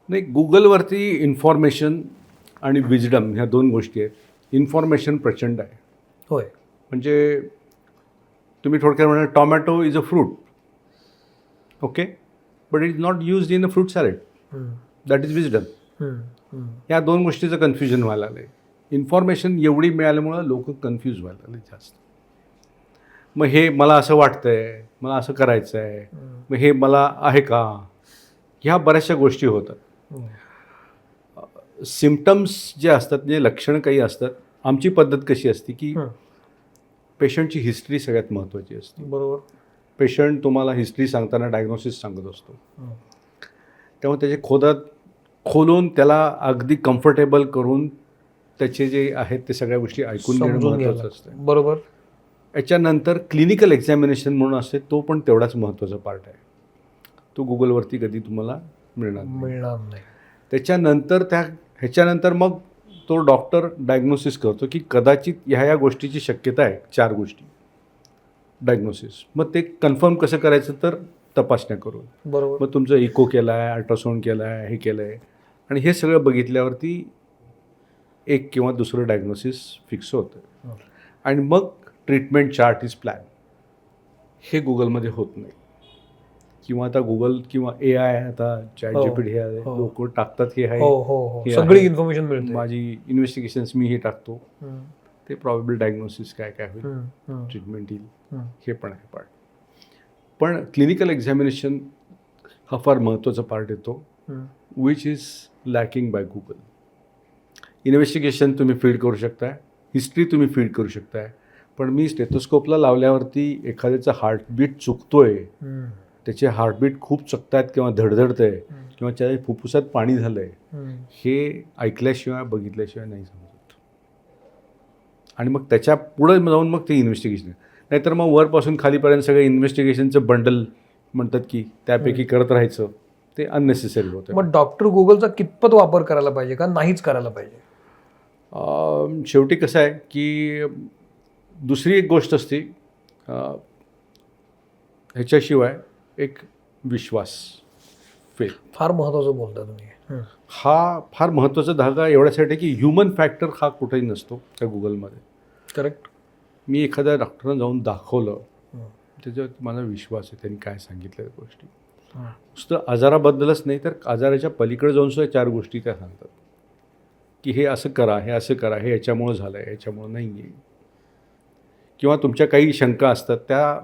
नाही, गुगलवरती इन्फॉर्मेशन आणि विजडम ह्या 2 गोष्टी आहेत. इन्फॉर्मेशन प्रचंड आहे. होय, म्हणजे तुम्ही थोडक्यात म्हणाल tomato is a fruit, okay, but it is not used in a fruit salad, that is wisdom. या 2 गोष्टीचं कन्फ्युजन व्हायला लागलं आहे. इन्फॉर्मेशन एवढी मिळाल्यामुळं लोक कन्फ्यूज व्हायला लागले जास्त. मग हे मला असं वाटतंय, मला असं करायचं आहे, मग हे मला आहे का, ह्या बऱ्याचशा गोष्टी होतात. सिम्पटम्स जे असतात, म्हणजे लक्षणं काही असतात, आमची पद्धत कशी असते की पेशंटची हिस्ट्री सगळ्यात महत्त्वाची असते. बरोबर. पेशंट तुम्हाला हिस्ट्री सांगताना डायग्नोसिस सांगत असतो, त्यामुळे त्याचे खोलून त्याला अगदी कम्फर्टेबल करून त्याचे जे आहेत ते सगळ्या गोष्टी ऐकून घेणं समजून महत्त्वाचं घ्यायला. असतं. बरोबर. याच्यानंतर क्लिनिकल एक्झामिनेशन म्हणून असते, तो पण तेवढाच महत्त्वाचा पार्ट आहे. तो गुगलवरती कधी तुम्हाला मिळणार नाही. त्याच्यानंतर ह्याच्यानंतर मग तो डॉक्टर डायग्नोसिस करतो की कदाचित ह्या गोष्टीची शक्यता आहे. 4 गोष्टी डायग्नोसिस. मग ते कन्फर्म कसं करायचं, तर तपासण्या करून. बरोबर. मग तुमचं इको केला आहे, अल्ट्रासाऊंड केला आहे, हे केलं आहे, आणि हे सगळं बघितल्यावरती एक किंवा दुसरं डायग्नोसिस फिक्स होतं. आणि मग ट्रीटमेंट चार्ट इज प्लॅन. हे गुगलमध्ये होत नाही. किंवा आता गुगल किंवा AI आता ChatGPT हे आहे, लोक टाकतात हे आहे, हे सगळी आहे. इन्फॉर्मेशन मिळते. माझी इन्व्हेस्टिगेशन्स मी हे टाकतो, ते प्रॉबेबल डायग्नोसिस काय काय होईल, ट्रीटमेंट येईल, हे पण आहे पार्ट. पण क्लिनिकल एक्झामिनेशन हा फार महत्त्वाचा पार्ट येतो, which is lacking by Google. Investigation तुम्ही फीड करू शकताय, हिस्ट्री तुम्ही फीड करू शकताय, पण मी स्टेथोस्कोपला लावल्यावरती एखाद्याचा हार्टबीट चुकतोय, त्याचे हार्टबीट खूप चुकतायत किंवा धडधडत आहे किंवा त्याच्या फुफ्फुसात पाणी झालं आहे, हे ऐकल्याशिवाय बघितल्याशिवाय नाही समजत. आणि मग त्याच्या पुढे जाऊन मग ते इन्व्हेस्टिगेशन. नाहीतर मग वरपासून खालीपर्यंत सगळं इन्व्हेस्टिगेशनचं बंडल म्हणतात की त्यापैकी करत राहायचं, ते अननेसेसरी होतं. मग डॉक्टर गुगलचा कितपत वापर करायला पाहिजे का नाहीच करायला पाहिजे? शेवटी कसं आहे की दुसरी एक गोष्ट असते, ह्याच्याशिवाय एक विश्वास, फेथ. फार महत्त्वाचं बोलता तुम्ही. हा फार महत्त्वाचा धागा एवढ्यासाठी की ह्युमन फॅक्टर हा कुठेही नसतो त्या गुगलमध्ये. करेक्ट. मी एखाद्या डॉक्टरनं जाऊन दाखवलं, त्याच्यावर माझा विश्वास आहे त्यांनी काय सांगितलं त्या गोष्टी. नुसतं आजाराबद्दलच नाही, तर आजाराच्या पलीकडे जाऊन सुद्धा 4 गोष्टी त्या सांगतात की हे असं करा, हे असं करा, हे याच्यामुळं झालं आहे, याच्यामुळं नाही आहे. किंवा तुमच्या काही शंका असतात त्या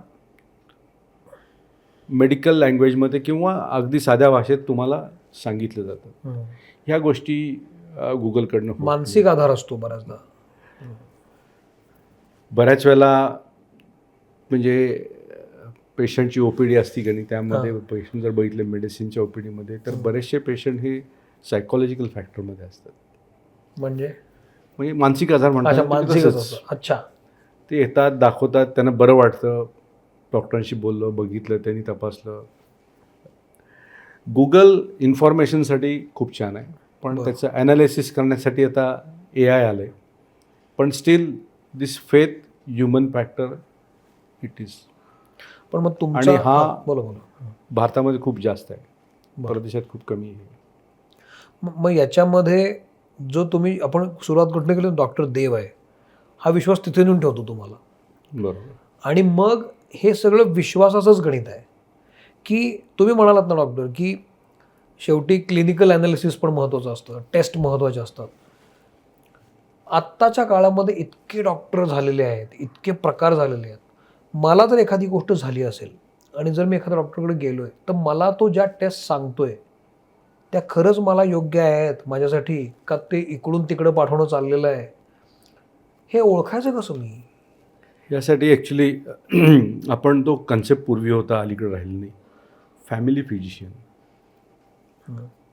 मेडिकल लँग्वेजमध्ये किंवा अगदी साध्या भाषेत तुम्हाला सांगितलं जातं. ह्या गोष्टी गुगलकडनं होत मानसिक आधार असतो बऱ्याचदा. बऱ्याच वेळेला म्हणजे पेशंटची OPD असती की नाही, त्यामध्ये पेशंट जर बघितले मेडिसिनच्या OPDमध्ये, तर बरेचसे पेशंट हे सायकोलॉजिकल फॅक्टरमध्ये असतात. म्हणजे मानसिक आजार म्हणतात. मानसिक. अच्छा. ते येतात, दाखवतात, त्यांना बरं वाटतं, डॉक्टरांशी बोललं, बघितलं, त्यांनी तपासलं. गुगल इन्फॉर्मेशनसाठी खूप छान आहे, पण त्याचं ॲनालिसिस करण्यासाठी आता AI आलं आहे. पण steel this faith, human factor, it is. पण मग आणि तुमचा हा बोला भारतामध्ये खूप जास्त आहे, परदेशात खूप कमी आहे. मग याच्यामध्ये जो तुम्ही आपण सुरुवात कुठे केली, डॉक्टर देव आहे, हा विश्वास तिथे नेऊन ठेवतो तुम्हाला. बरोबर. आणि मग हे सगळं विश्वासाचंच गणित आहे की तुम्ही म्हणालात ना डॉक्टर की शेवटी क्लिनिकल ॲनालिसिस पण महत्त्वाचं असतं, टेस्ट महत्त्वाचे असतात. आत्ताच्या काळामध्ये इतके डॉक्टर झालेले आहेत, इतके प्रकार झालेले आहेत. मला जर एखादी गोष्ट झाली असेल आणि जर मी एखाद्या डॉक्टरकडे गेलो आहे, तर मला तो ज्या टेस्ट सांगतोय त्या खरंच मला योग्य आहेत माझ्यासाठी, का ते इकडून तिकडं पाठवणं चाललेलं आहे, हे ओळखायचं कसं मी? यासाठी ॲक्च्युली आपण तो कन्सेप्ट पूर्वी होता, अलीकडे राहिला नाही. फॅमिली फिजिशियन,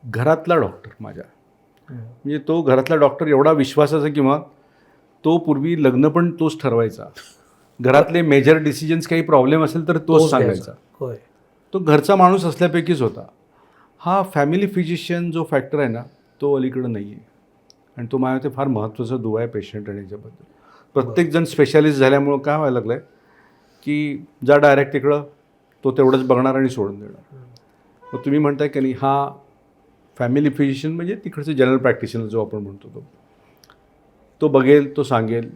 घरातला डॉक्टर माझ्या, म्हणजे तो घरातला डॉक्टर एवढा विश्वासाचा, किंवा तो पूर्वी लग्न पण तोच ठरवायचा, घरातले मेजर डिसिजन्स काही प्रॉब्लेम असेल तर तोच सांगायचा. होय. तो घरचा माणूस असल्यापैकीच होता. हा फॅमिली फिजिशियन जो फॅक्टर आहे ना, तो अलीकडं नाही आहे. आणि तो माझ्या ते फार महत्त्वाचा दुवा आहे पेशंट आणि याच्याबद्दल. प्रत्येकजण स्पेशालिस्ट झाल्यामुळं काय व्हायला लागलं आहे की जा डायरेक्ट तिकडं, तो तेवढंच बघणार आणि सोडून देणार. मग तुम्ही म्हणताय की नाही, हा फॅमिली फिजिशियन म्हणजे तिकडचं जनरल प्रॅक्टिशनर जो आपण म्हणतो, तो बघेल, तो सांगेल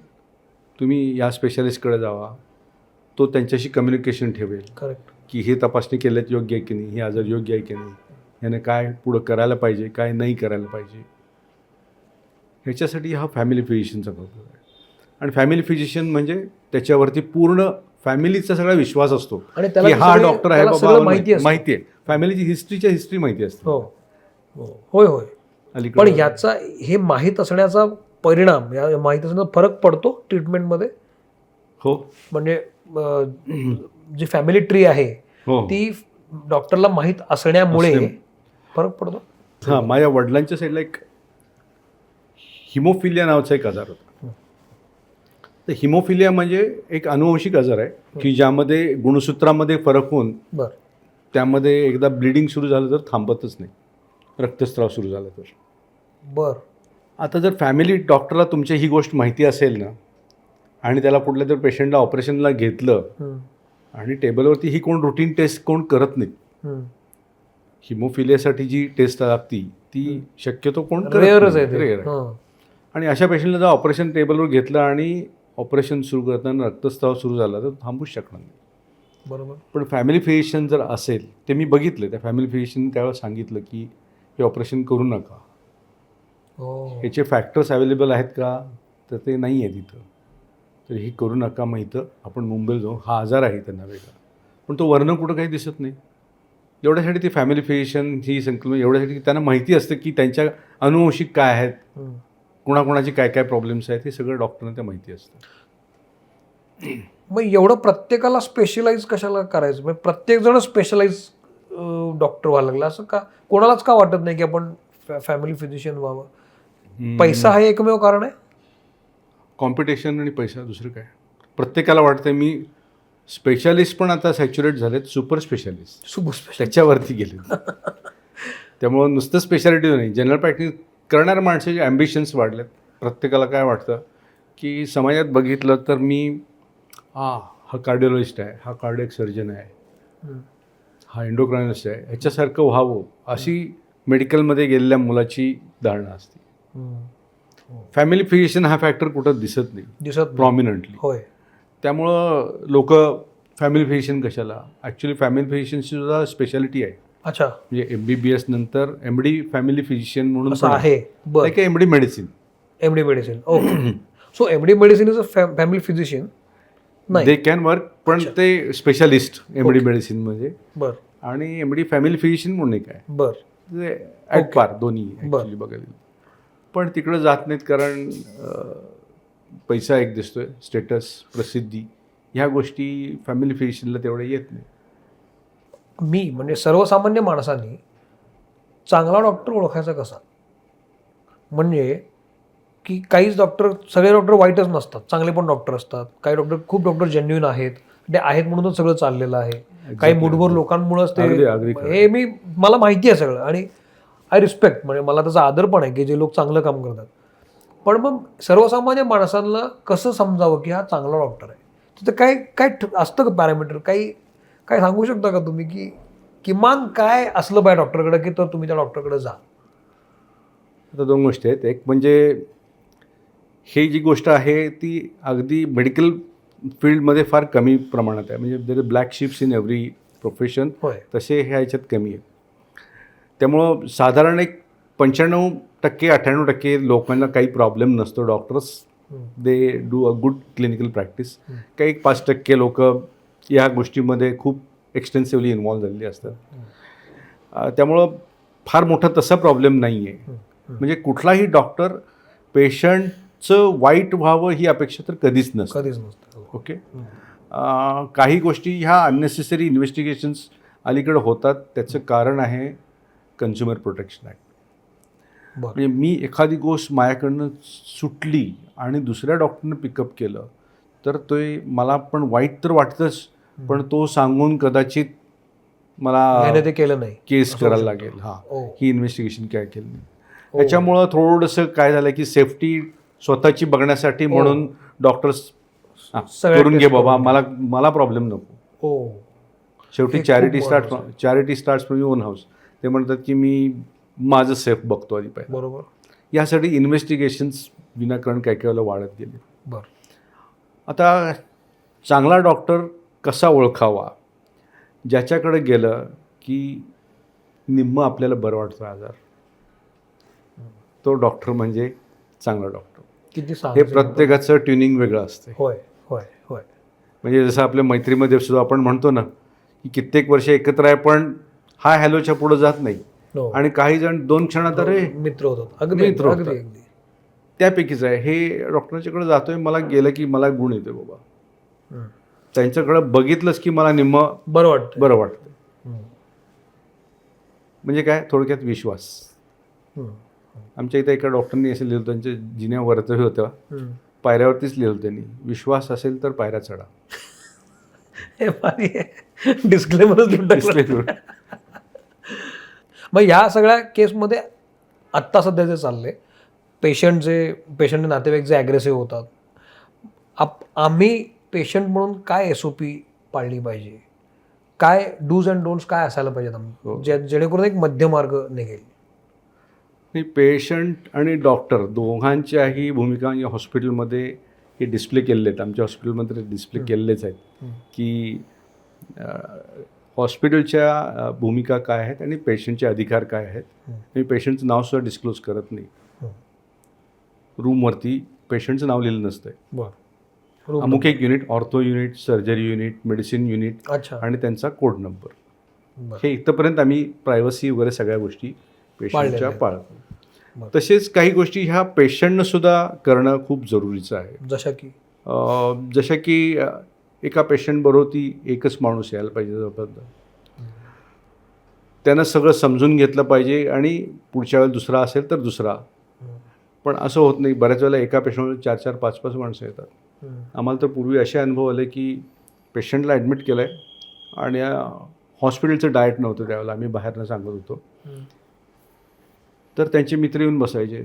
तुम्ही या स्पेशालिस्टकडे जावा, तो त्यांच्याशी कम्युनिकेशन ठेवेल. करेक्ट. की हे तपासणी केल्यात योग्य आहे की नाही, हे आजार योग्य आहे की नाही, याने काय पुढं करायला पाहिजे, काय नाही करायला पाहिजे, ह्याच्यासाठी हा फॅमिली फिजिशियनचा प्रॉब्लेम आहे. आणि फॅमिली फिजिशियन म्हणजे त्याच्यावरती पूर्ण फॅमिलीचा सगळा विश्वास असतो की हा डॉक्टर आहे बाबा, माहिती आहे, फॅमिलीची हिस्ट्री माहिती असते. हो होय होय. पण याचा हे माहीत असण्याचा परिणाम, या माहीत असण्याचा फरक पडतो ट्रीटमेंटमध्ये. हो. म्हणजे जी फॅमिली ट्री आहे ती डॉक्टरला माहीत असण्यामुळे फरक पडतो. हां, माझ्या वडिलांच्या साईडला एक हिमोफिलिया नावाचा एक आजार होता. तर हिमोफिलिया म्हणजे एक अनुवंशिक आजार आहे की ज्यामध्ये गुणसूत्रामध्ये फरक होऊन बरं. त्यामध्ये एकदा ब्लिडिंग सुरू झालं तर थांबतच नाही, रक्तस्राव सुरू झाला तर. बरं. आता जर फॅमिली डॉक्टरला तुमची ही गोष्ट माहिती असेल ना आणि त्याला कुठल्या तरी पेशंटला ऑपरेशनला घेतलं आणि टेबलवरती ही कोण रुटीन टेस्ट कोण करत नाही. हिमोफिलियासाठी जी टेस्ट लागती ती शक्यतो कोण रेअरच आहे ते. रेअर आहे. आणि अशा पेशंटला जर ऑपरेशन टेबलवर घेतलं आणि ऑपरेशन सुरू करताना रक्तस्राव सुरू झाला तर थांबूच शकणार नाही. बरोबर. पण फॅमिली फिजिशियन जर असेल, ते मी बघितलं, त्या फॅमिली फिजिशियन त्यावेळेला सांगितलं की हे ऑपरेशन करू नका. ह्याचे फॅक्टर्स अवेलेबल आहेत का, तर ते नाही आहे तिथं, तर ही करू नका. मग इथं आपण मुंबईला जाऊ, हा आजार आहे त्यांना वेगळा, पण तो वर्ण कुठं काही दिसत नाही. एवढ्यासाठी ती फॅमिली फिजिशियन ही संकल्पना, एवढ्यासाठी की त्यांना माहिती असतं की त्यांच्या अनुवंशिक काय आहेत, कोणाकोणाचे काय काय प्रॉब्लेम्स आहेत, हे सगळं डॉक्टरना त्या माहिती असतं. मग एवढं प्रत्येकाला स्पेशलाइज कशाला करायचं, म्हणजे प्रत्येक जण स्पेशलाइज डॉक्टर व्हायला लागला असं का, कोणालाच का वाटत नाही की आपण फॅमिली फिजिशियन व्हावं? पैसा हा एकमेव कारण आहे. कॉम्पिटिशन आणि पैसा, दुसरं काय. प्रत्येकाला वाटतं मी स्पेशालिस्ट पण आता सॅच्युरेट झालेत, सुपर स्पेशालिस्ट त्याच्यावरती गेले. त्यामुळं नुसतं स्पेशालिटी नाही, जनरल प्रॅक्टिस करणाऱ्या माणसाचे ॲम्बिशन्स वाढलेत. प्रत्येकाला काय वाटतं की समाजात बघितलं तर मी हा कार्डिओलॉजिस्ट आहे, हा कार्डियक सर्जन आहे, हा एंडोक्रायनिस्ट आहे, ह्याच्यासारखं व्हावं अशी मेडिकलमध्ये गेलेल्या मुलाची धारणा असते. फॅमिली फिजिशियन हा फॅक्टर कुठं दिसत नाही प्रॉमिनंटली. होय. त्यामुळं लोक फॅमिली फिजिशियन कशाला, ॲक्च्युली फॅमिली फिजिशियनची सुद्धा स्पेशालिटी आहे. अच्छा. म्हणजे MBBS नंतर MD फॅमिली फिजिशियन म्हणून असं आहे. बरं. काय MD medicine. MD medicine. Okay. So MD medicine is a family physician. नाही, दे कॅन वर्क, पण ते स्पेशालिस्ट MD मेडिसिन म्हणजे. बरं. आणि MD फॅमिली फिजिशियन म्हणून एक आहे. बरं. ते ॲट पार दोन्ही ॲक्च्युली बघायला. पण तिकडं जात नाहीत कारण पैसा एक दिसतोय, स्टेटस, प्रसिद्धी, ह्या गोष्टी फॅमिली फिजिशियनला तेवढ्या येत नाही. मी म्हणजे सर्वसामान्य माणसांनी चांगला डॉक्टर ओळखायचा कसा? म्हणजे की काहीच डॉक्टर, सगळे डॉक्टर वाईटच नसतात, चांगले पण डॉक्टर असतात. काही डॉक्टर, खूप डॉक्टर जेन्युइन आहेत, ते आहेत म्हणूनच सगळं चाललेलं आहे. काही मुठभर लोकांमुळेच ते, हे मला माहिती आहे सगळं आणि आय रिस्पेक्ट, म्हणजे मला त्याचा आदर पण आहे की जे लोक चांगलं काम करतात. पण मग सर्वसामान्य माणसांना कसं समजावं की हा चांगला डॉक्टर आहे? तिथं काय काय असतं का पॅरामीटर, काही काय सांगू शकता का तुम्ही की किमान काय असलं पाहिजे डॉक्टरकडे की तर तुम्ही त्या डॉक्टरकडे जा? आता दोन गोष्टी आहेत. एक म्हणजे ही जी गोष्ट आहे ती अगदी मेडिकल फील्डमध्ये फार कमी प्रमाणात आहे. म्हणजे there black sheeps in every profession, तसे ह्या ह्याच्यात कमी आहेत. त्यामुळं साधारण एक 95% 98% लोकांना काही प्रॉब्लेम नसतो. Doctors they do a good clinical practice. काही 5% लोक या गोष्टीमध्ये खूप एक्सटेन्सिव्हली इन्व्हॉल्व झालेली असतात. त्यामुळं फार मोठा तसा प्रॉब्लेम नाही आहे. म्हणजे कुठलाही डॉक्टर पेशंटचं वाईट व्हावं ही अपेक्षा तर कधीच नसतं. ओके. काही गोष्टी ह्या अननेसेसरी इन्व्हेस्टिगेशन्स अलीकडे होतात. त्याचं कारण आहे कन्झ्युमर प्रोटेक्शन ॲक्ट. म्हणजे मी एखादी गोष्ट माझ्याकडनं सुटली आणि दुसऱ्या डॉक्टरनं पिकअप केलं तर ते मला पण वाईट तर वाटतंच, पण तो सांगून कदाचित मला ते केलं नाही, केस करायला लागेल. ही इन्व्हेस्टिगेशन काय केलं नाही. त्याच्यामुळं थोडंसं काय झालं की सेफ्टी स्वतःची बघण्यासाठी म्हणून डॉक्टर्स करून घे बाबा, मला प्रॉब्लेम नको. शेवटी charity starts from your on house. ते म्हणतात की मी माझं सेफ बघतो आधी पाहिजे. बरोबर. यासाठी इन्व्हेस्टिगेशन्स विनाकारण काय काय वेळेला वाढत गेले. बरं. आता चांगला डॉक्टर कसा ओळखावा? ज्याच्याकडे गेलं की निम्मं आपल्याला बरं वाटतं आजार, तो डॉक्टर म्हणजे चांगला डॉक्टर. किती हे प्रत्येकाचं ट्युनिंग वेगळं असतं. होय होय होय. म्हणजे जसं आपल्या मैत्रीमध्ये सुद्धा आपण म्हणतो ना की कित्येक वर्ष एकत्र आहे पण हा हॅलोच्या पुढे जात नाही. आणि काही जण 2 क्षणात अरे मित्र होतात. अगदी मित्र होतात. त्यापैकीच आहे. हे डॉक्टरांच्याकडे जातोय, मला गेलं की मला गुण येतोय बाबा. त्यांच्याकडे बघितलंच की मला निम्म बरं वाटतं. म्हणजे काय, थोडक्यात विश्वास. आमच्या इथं एका डॉक्टरनी असं लिहिलं, त्यांच्या जिन्यावरती होतं, पायऱ्यावरतीच लिहिलं त्यांनी, विश्वास असेल तर पायऱ्या चढा. हे भारी आहे. डिस्क्लेमरच देऊन टाकलं. Disclaimer. मग ह्या सगळ्या केसमध्ये आत्ता सध्या जे चाललंय, पेशंटचे नातेवाईक जे ॲग्रेसिव्ह होतात, आम्ही पेशंट म्हणून काय SOP पाळली पाहिजे, काय डूज अँड डोंट्स काय असायला पाहिजेत, जेणेकरून एक मध्यमार्ग निघेल? नाही, पेशंट आणि डॉक्टर दोघांच्याही भूमिका या हॉस्पिटलमध्ये हे डिस्प्ले केलेले आहेत. आमच्या हॉस्पिटलमध्ये डिस्प्ले केलेलेच आहेत की हॉस्पिटलच्या भूमिका काय आहेत आणि पेशंटचे अधिकार काय आहेत. मी पेशंटचं नावसुद्धा डिस्क्लोज करत नाही. रूमवरती पेशंटचं नाव लिहिलं नसतं. बरं. अमुक एक unit, ortho unit, surgery unit, medicine unit अच्छा. आणि त्यांचा कोड नंबर. बरं. हे इथंपर्यंत आम्ही प्रायव्हसी वगैरे सगळ्या गोष्टी पेशंटच्या पाळतो. तसेच काही गोष्टी ह्या पेशंटनं सुद्धा करणं खूप जरुरीचं आहे. जशा की एका पेशंटबरोबर ती एकच माणूस यायला पाहिजे जवळपास. त्यानं सगळं समजून घेतलं पाहिजे आणि पुढच्या वेळेला दुसरा असेल तर दुसरा. पण असं होत नाही. बऱ्याच वेळेला एका पेशंटवर 4-4, 5-5 माणसं येतात. आम्हाला तर पूर्वी असे अनुभव आले की पेशंटला ॲडमिट केलं आहे आणि हॉस्पिटलचं डाएट नव्हतं त्यावेळेला, आम्ही बाहेरनं सांगत होतो. तर त्यांचे मित्र येऊन बसायचे.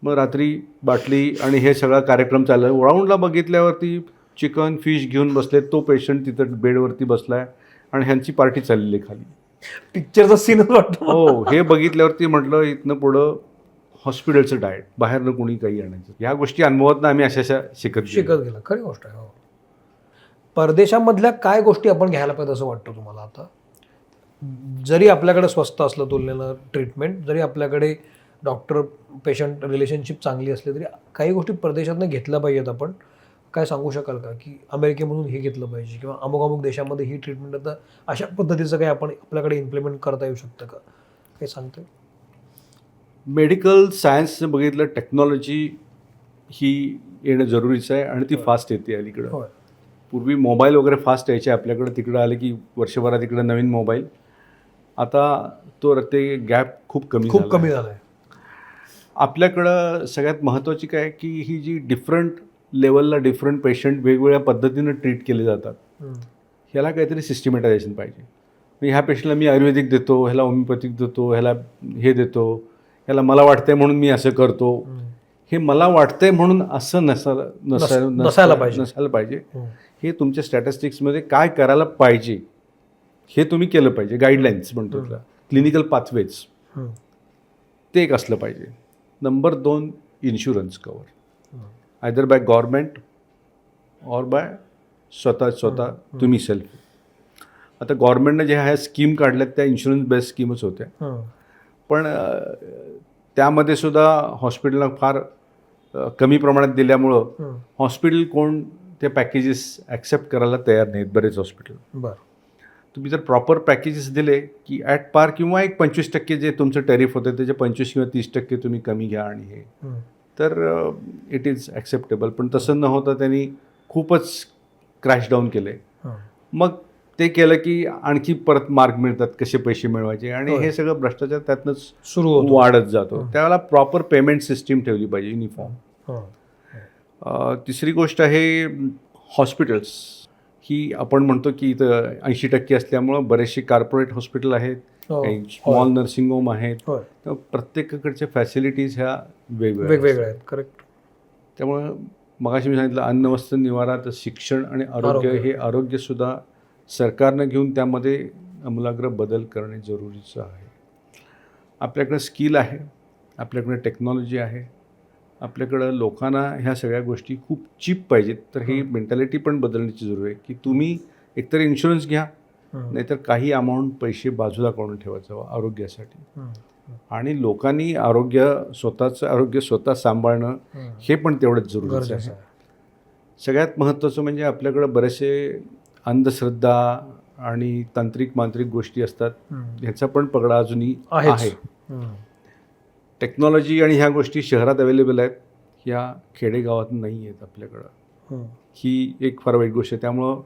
मग रात्री बाटली आणि हे सगळा कार्यक्रम चालला. राऊंडला बघितल्यावरती चिकन फिश घेऊन बसले. तो पेशंट तिथं बेडवरती बसला आहे आणि ह्यांची पार्टी चाललेली आहे खाली. पिक्चरचा सीनच वाटतो. हो, हे बघितल्यावरती म्हटलं इथनं पुढं हॉस्पिटलचं डाएट, बाहेरनं कोणी काही आणायचं. ह्या गोष्टी अनुभवातनं आम्ही अशा शिकत गेला. खरी गोष्ट आहे. हो. परदेशामधल्या काय गोष्टी आपण घ्यायला पाहिजे असं वाटतं तुम्हाला आता? जरी आपल्याकडे स्वस्त असलं तुलनेनं ट्रीटमेंट, जरी आपल्याकडे डॉक्टर पेशंट रिलेशनशिप चांगली असली, तरी काही गोष्टी परदेशातनं घेतल्या पाहिजेत. आपण काय सांगू शकाल का की अमेरिकेमधून हे घेतलं पाहिजे किंवा अमुक देशामध्ये ही ट्रीटमेंट, आता अशा पद्धतीचं काही आपण आपल्याकडे इम्प्लिमेंट करता येऊ शकतं का? काही सांगतं? मेडिकल सायन्सचं बघितलं, टेक्नॉलॉजी ही येणं जरुरीचं आहे आणि ती फास्ट येते अलीकडं. पूर्वी मोबाईल वगैरे फास्ट यायचे आपल्याकडं, तिकडं आले की वर्षभरात इकडं नवीन मोबाईल. आता ते गॅप खूप कमी झाला आहे. आपल्याकडं सगळ्यात महत्त्वाची काय की ही जी डिफरंट लेवलला डिफरंट पेशंट वेगवेगळ्या पद्धतीनं ट्रीट केले जातात, ह्याला काहीतरी सिस्टमॅटायझेशन पाहिजे. ह्या पेशंटला मी आयुर्वेदिक देतो, ह्याला होमिओपॅथिक देतो, ह्याला हे देतो, ह्याला मला वाटतंय म्हणून मी असं करतो. हे मला वाटतंय म्हणून असं नसायला पाहिजे. हे तुमच्या स्टॅटिस्टिक्समध्ये काय करायला पाहिजे हे तुम्ही केलं पाहिजे. गाईडलाईन्स म्हणतो त्याला, क्लिनिकल पाथवेज, ते एक असलं पाहिजे. Number 2, insurance cover, either by government or bye स्वतः तुम्ही सेल्फ. आता गव्हर्नमेंटनं ज्या ह्या स्कीम काढल्यात त्या इन्शुरन्स बेस्ड स्कीमच होत्या, पण त्यामध्ये सुद्धा हॉस्पिटलला फार कमी प्रमाणात दिल्यामुळं हॉस्पिटल कोण ते पॅकेजेस ॲक्सेप्ट करायला तयार नाहीत बरेच हॉस्पिटल. तुम्ही जर प्रॉपर पॅकेजेस दिले की ॲट पार किंवा एक 25% जे तुमचं टॅरिफ होतं त्याचे 25 किंवा 30% तुम्ही कमी घ्या आणि हे, तर इट इज ॲक्सेप्टेबल. पण तसं न होता त्यांनी खूपच क्रॅश डाऊन केले. मग ते केलं की आणखी परत मार्ग मिळतात कसे पैसे मिळवायचे आणि हे सगळं भ्रष्टाचार त्यातनंच सुरू वाढत जातो. त्यावेळेला प्रॉपर पेमेंट सिस्टीम ठेवली पाहिजे, युनिफॉर्म. तिसरी गोष्ट आहे हॉस्पिटल्स. ही आपण म्हणतो की इथं 80% असल्यामुळं बरेचसे कॉर्पोरेट हॉस्पिटल आहेत, काही स्मॉल नर्सिंग होम आहेत. तर प्रत्येकाकडच्या फॅसिलिटीज ह्या वेगवेगळ्या आहेत. करेक्ट. त्यामुळं मगाशी मी सांगितलं अन्न वस्त्र निवारा, तर शिक्षण आणि आरोग्य, हे आरोग्यसुद्धा सरकारनं घेऊन त्यामध्ये आमूलाग्र बदल करणे जरुरीचं आहे. आपल्याकडं स्किल आहे, आपल्याकडं टेक्नॉलॉजी आहे, आपल्याकडं लोकांना ह्या सगळ्या गोष्टी खूप चीप पाहिजेत. तर ही मेंटॅलिटी पण बदलण्याची जरूर आहे की तुम्ही एकतर इन्शुरन्स घ्या, नाहीतर काही अमाऊंट पैसे बाजूला काढून ठेवायचं आरोग्यासाठी. आणि लोकांनी स्वतःचं आरोग्य स्वतः सांभाळणं हे पण तेवढंच जरुरीचं आहे. सगळ्यात महत्त्वाचं म्हणजे आपल्याकडं बरेचसे अंधश्रद्धा आणि मांत्रिक गोष्टी असतात, ह्याचा पण पगडा अजूनही आहे. टेक्नॉलॉजी आणि ह्या गोष्टी शहरात अवेलेबल आहेत, ह्या खेडेगावात नाही आहेत आपल्याकडं. ही एक फार वाईट गोष्ट आहे. त्यामुळं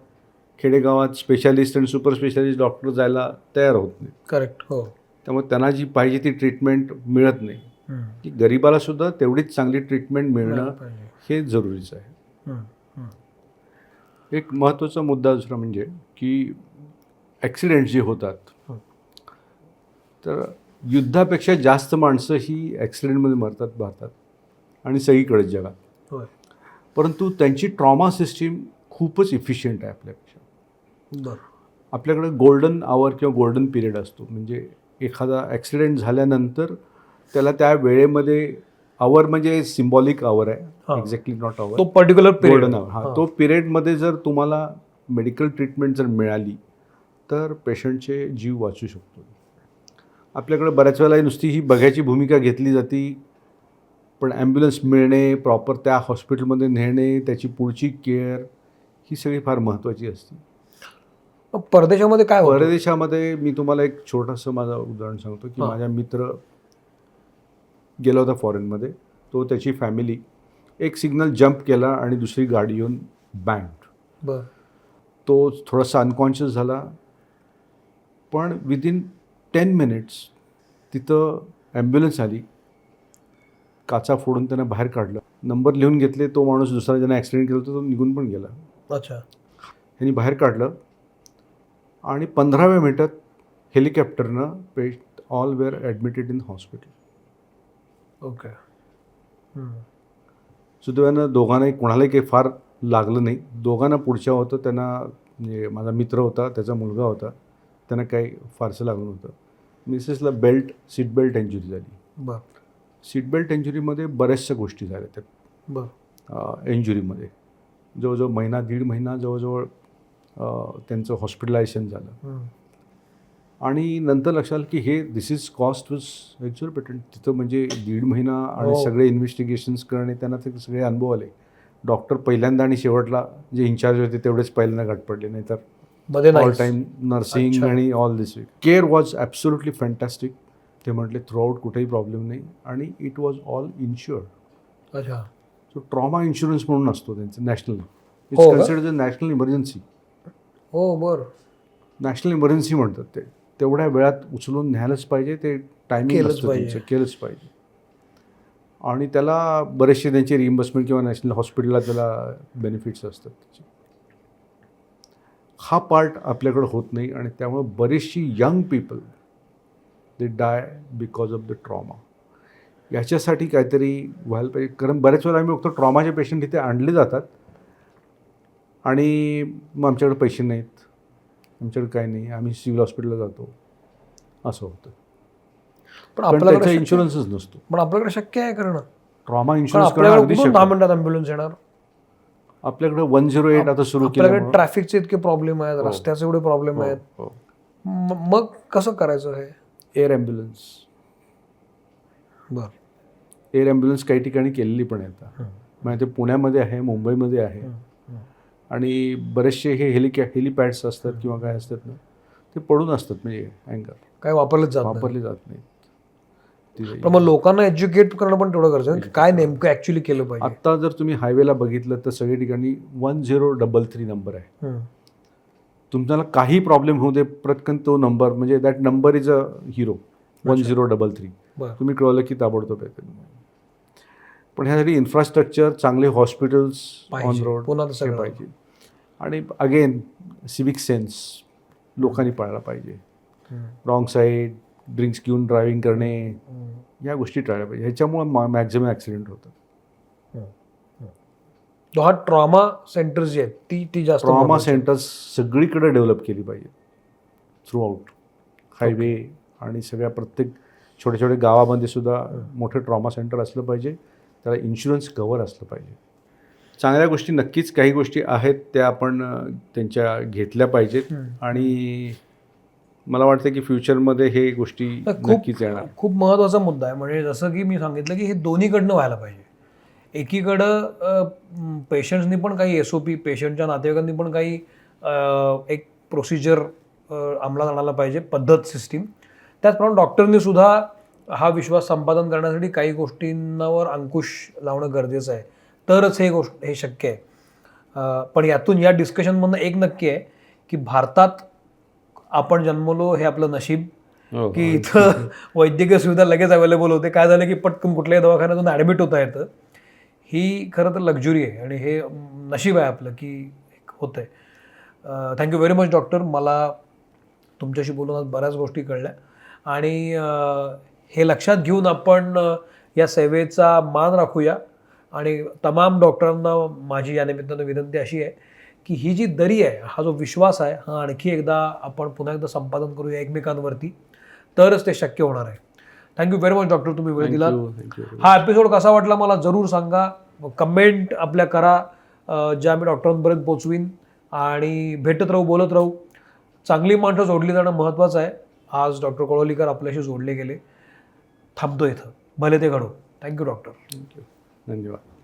खेडेगावात स्पेशालिस्ट आणि सुपर स्पेशालिस्ट डॉक्टर जायला तयार होत नाहीत. करेक्ट. हो. त्यामुळे त्यांना जी पाहिजे ती ट्रीटमेंट मिळत नाही. की गरिबाला सुद्धा तेवढीच चांगली ट्रीटमेंट मिळणं हे जरुरीचं आहे. एक महत्त्वाचा मुद्दा दुसरा म्हणजे की ॲक्सिडेंट जे होतात, तर युद्धापेक्षा जास्त माणसं ही ॲक्सिडेंटमध्ये मरतात भारतात आणि सगळीकडे जगात. परंतु त्यांची ट्रॉमा सिस्टीम खूपच इफिशियंट आहे आपल्यापेक्षा. आपल्याकडे गोल्डन आवर किंवा गोल्डन पिरियड असतो. म्हणजे एखादा ॲक्सिडेंट झाल्यानंतर त्याला त्या वेळेमध्ये आवर म्हणजे सिम्बॉलिक आवर आहे, एक्झॅक्टली नॉट आवर, तो पर्टिक्युलर गोल्डन आवर. हां, तो पिरियडमध्ये जर तुम्हाला मेडिकल ट्रीटमेंट जर मिळाली तर पेशंटचे जीव वाचू शकतो. आपल्याकडे बऱ्याच वेळेला नुसती ही बघायची भूमिका घेतली जाते, पण ॲम्ब्युलन्स मिळणे, प्रॉपर त्या हॉस्पिटलमध्ये नेणे, त्याची पुढची केअर ही सगळी फार महत्त्वाची असते. परदेशामध्ये काय होतं? परदेशामध्ये मी तुम्हाला एक छोटंसं माझं उदाहरण सांगतो की माझा मित्र गेला होता फॉरेनमध्ये. तो त्याची फॅमिली एक सिग्नल जंप केला आणि दुसरी गाडी येऊन बँड. तो थोडासा अनकॉन्शियस झाला, पण विदिन 10 मिनिट्स तिथं ॲम्ब्युलन्स आली, काचा फोडून त्यांना बाहेर काढलं, नंबर लिहून घेतले. तो माणूस दुसरा ज्याने ॲक्सिडेंट केला होता तो निघून पण गेला. ह्यांनी बाहेर काढलं आणि 15व्या मिनिटात हेलिकॉप्टरनं all were admitted in hospital. सुदैवानं दोघांनाही कोणालाही काही फार लागलं नाही. दोघांना पुढच्या होतं, त्यांना म्हणजे माझा मित्र होता, त्याचा मुलगा होता, त्यांना काही फारसं लागलं होतं. मिसेसला सीट बेल्ट इंजुरी झाली. सीट बेल्ट इंजुरीमध्ये बऱ्याचशा गोष्टी झाल्या त्यात. इंजुरीमध्ये जवळजवळ महिना दीड महिना जवळजवळ त्यांचं हॉस्पिटलायझेशन झालं. आणि नंतर लक्षात आलं की दिस इज कॉस्ट वॉज एक्झॉर्बिटंट. तिथं म्हणजे दीड महिना आणि सगळे इन्व्हेस्टिगेशन्स करणे, त्यांना ते सगळे अनुभव आले. डॉक्टर पहिल्यांदा आणि शेवटला जे इन्चार्ज होते तेवढेच पहिल्यांदा गाठ पडले, नाही तर ऑल टाईम नर्सिंग आणि all this care was absolutely fantastic. ते म्हटले थ्रूआउट कुठेही प्रॉब्लेम नाही आणि it was all insured. So trauma insurance म्हणून असतो त्यांचं national. It's considered a national emergency. National emergency म्हणतात ते. तेवढ्या वेळात उचलून न्यायलाच पाहिजे, ते टायमिंग असतं त्यांचं, केलंच पाहिजे. आणि त्याला बरेचसे त्यांचे रिइम्बर्समेंट किंवा नॅशनल हॉस्पिटलला त्याला बेनिफिट्स असतात त्याचे. हा पार्ट आपल्याकडं होत नाही आणि त्यामुळे बरीचशी young people they die because of the trauma. याच्यासाठी काहीतरी व्हायला पाहिजे. कारण बऱ्याच वेळा आम्ही बघतो ट्रॉमाचे पेशंट इथे आणले जातात आणि मग आमच्याकडे पैसे नाहीत, आमच्याकडे काही नाही, आम्ही सिव्हिल हॉस्पिटलला जातो, असं होतं. पण आपल्याकडे इन्शुरन्सच नसतो. पण आपल्याकडे शक्य आहे करणं ट्रॉमा इन्शुरन्स करणं. अगदी 10 मिनिटात ॲम्ब्युलन्स येणार. आपल्याकडे 108 आता सुरू केलं. आपल्याकडे ट्रॅफिकचे इतके प्रॉब्लेम आहेत, रस्त्याचे एवढे प्रॉब्लेम आहेत. मग कसं करायचं हे? Air ambulance. एअर ॲम्ब्युलन्स काही ठिकाणी केलेली पण आहे आता. म्हणजे ते पुण्यामध्ये आहे, मुंबईमध्ये आहे. आणि बरेचसे हे हेलिपॅड्स असतात किंवा काय असतात ना, ते पडून असतात, म्हणजे अँकर काय वापरले जात नाहीत. पण मग लोकांना एज्युकेट करणं पण तेवढं गरजेचं आहे, काय नेमकं ॲक्च्युली केलं पाहिजे. आत्ता जर तुम्ही हायवेला बघितलं तर सगळ्या ठिकाणी 1033 नंबर आहे. तुम्हाला काही प्रॉब्लेम होऊ दे, पटकन तो नंबर, म्हणजे that number is a hero. 1033 तुम्ही कळवलं की ताबडतोब येते. पण ह्यासाठी इन्फ्रास्ट्रक्चर, चांगले हॉस्पिटल्स ऑन रोड पाहिजे. आणि अगेन सिविक सेन्स लोकांनी पाळला पाहिजे. रॉंग साईड, ड्रिंक्स घेऊन ड्रायव्हिंग करणे, या गोष्टी टाळल्या पाहिजे. ह्याच्यामुळे मॅक्झिमम ॲक्सिडेंट होतात. हा ट्रॉमा सेंटर्स जे आहेत ती जास्त ट्रॉमा सेंटर्स सगळीकडे डेव्हलप केली पाहिजे, थ्रूआउट हायवे आणि सगळ्या प्रत्येक छोट्या छोट्या गावामध्ये सुद्धा मोठे ट्रॉमा सेंटर असलं पाहिजे. त्याला इन्शुरन्स कव्हर असलं पाहिजे. चांगल्या गोष्टी नक्कीच काही गोष्टी आहेत त्या आपण त्यांच्या घेतल्या पाहिजेत. आणि मला वाटतं की फ्युचरमध्ये हे गोष्टी नक्कीच येणार. खूप महत्त्वाचा मुद्दा आहे. म्हणजे जसं की मी सांगितलं की हे दोन्हीकडनं व्हायला पाहिजे. एकीकडं पेशंट्सनी पण काही SOP, पेशंटच्या नातेवाईकांनी पण काही एक प्रोसिजर अंमलात आणायला पाहिजे, पद्धत, सिस्टीम. त्याचप्रमाणे डॉक्टरनी सुद्धा हा विश्वास संपादन करण्यासाठी काही गोष्टींवर अंकुश लावणं गरजेचं आहे, तरच हे शक्य आहे. पण यातून या डिस्कशनमधनं एक नक्की आहे की भारतात आपण जन्मलो हे आपलं नशीब. हो, की इथं वैद्यकीय सुविधा लगेच अवेलेबल होते. काय झालं की पटकन कुठल्याही दवाखान्यातून ॲडमिट होता येतं. ही खरं तर लक्झुरी आहे आणि हे नशीब आहे आपलं की होतं आहे. Thank you very much doctor. मला तुमच्याशी बोलून आज बऱ्याच गोष्टी कळल्या आणि हे लक्षात घेऊन आपण या सेवेचा मान राखूया आणि तमाम डॉक्टरांना माझी या निमित्तानं विनंती अशी आहे की ही जी दरी आहे, हा जो विश्वास आहे, हा आणखी एकदा आपण पुन्हा एकदा संपादन करूया एकमेकांवरती, तरच ते शक्य होणार आहे. थँक्यू व्हेरी मच डॉक्टर, तुम्ही वेळ दिलात. थँक्यू. हा एपिसोड कसा वाटला मला जरूर सांगा, कमेंट आपल्या करा, ज्या मी डॉक्टरांपर्यंत पोचवीन आणि भेटत राहू, बोलत राहू. चांगली माणसं जोडली जाणं महत्त्वाचं आहे. आज डॉक्टर कोळवलीकर आपल्याशी जोडले गेले. थांबतो इथं, भले ते घडो. Thank you doctor. थँक्यू. धन्यवाद.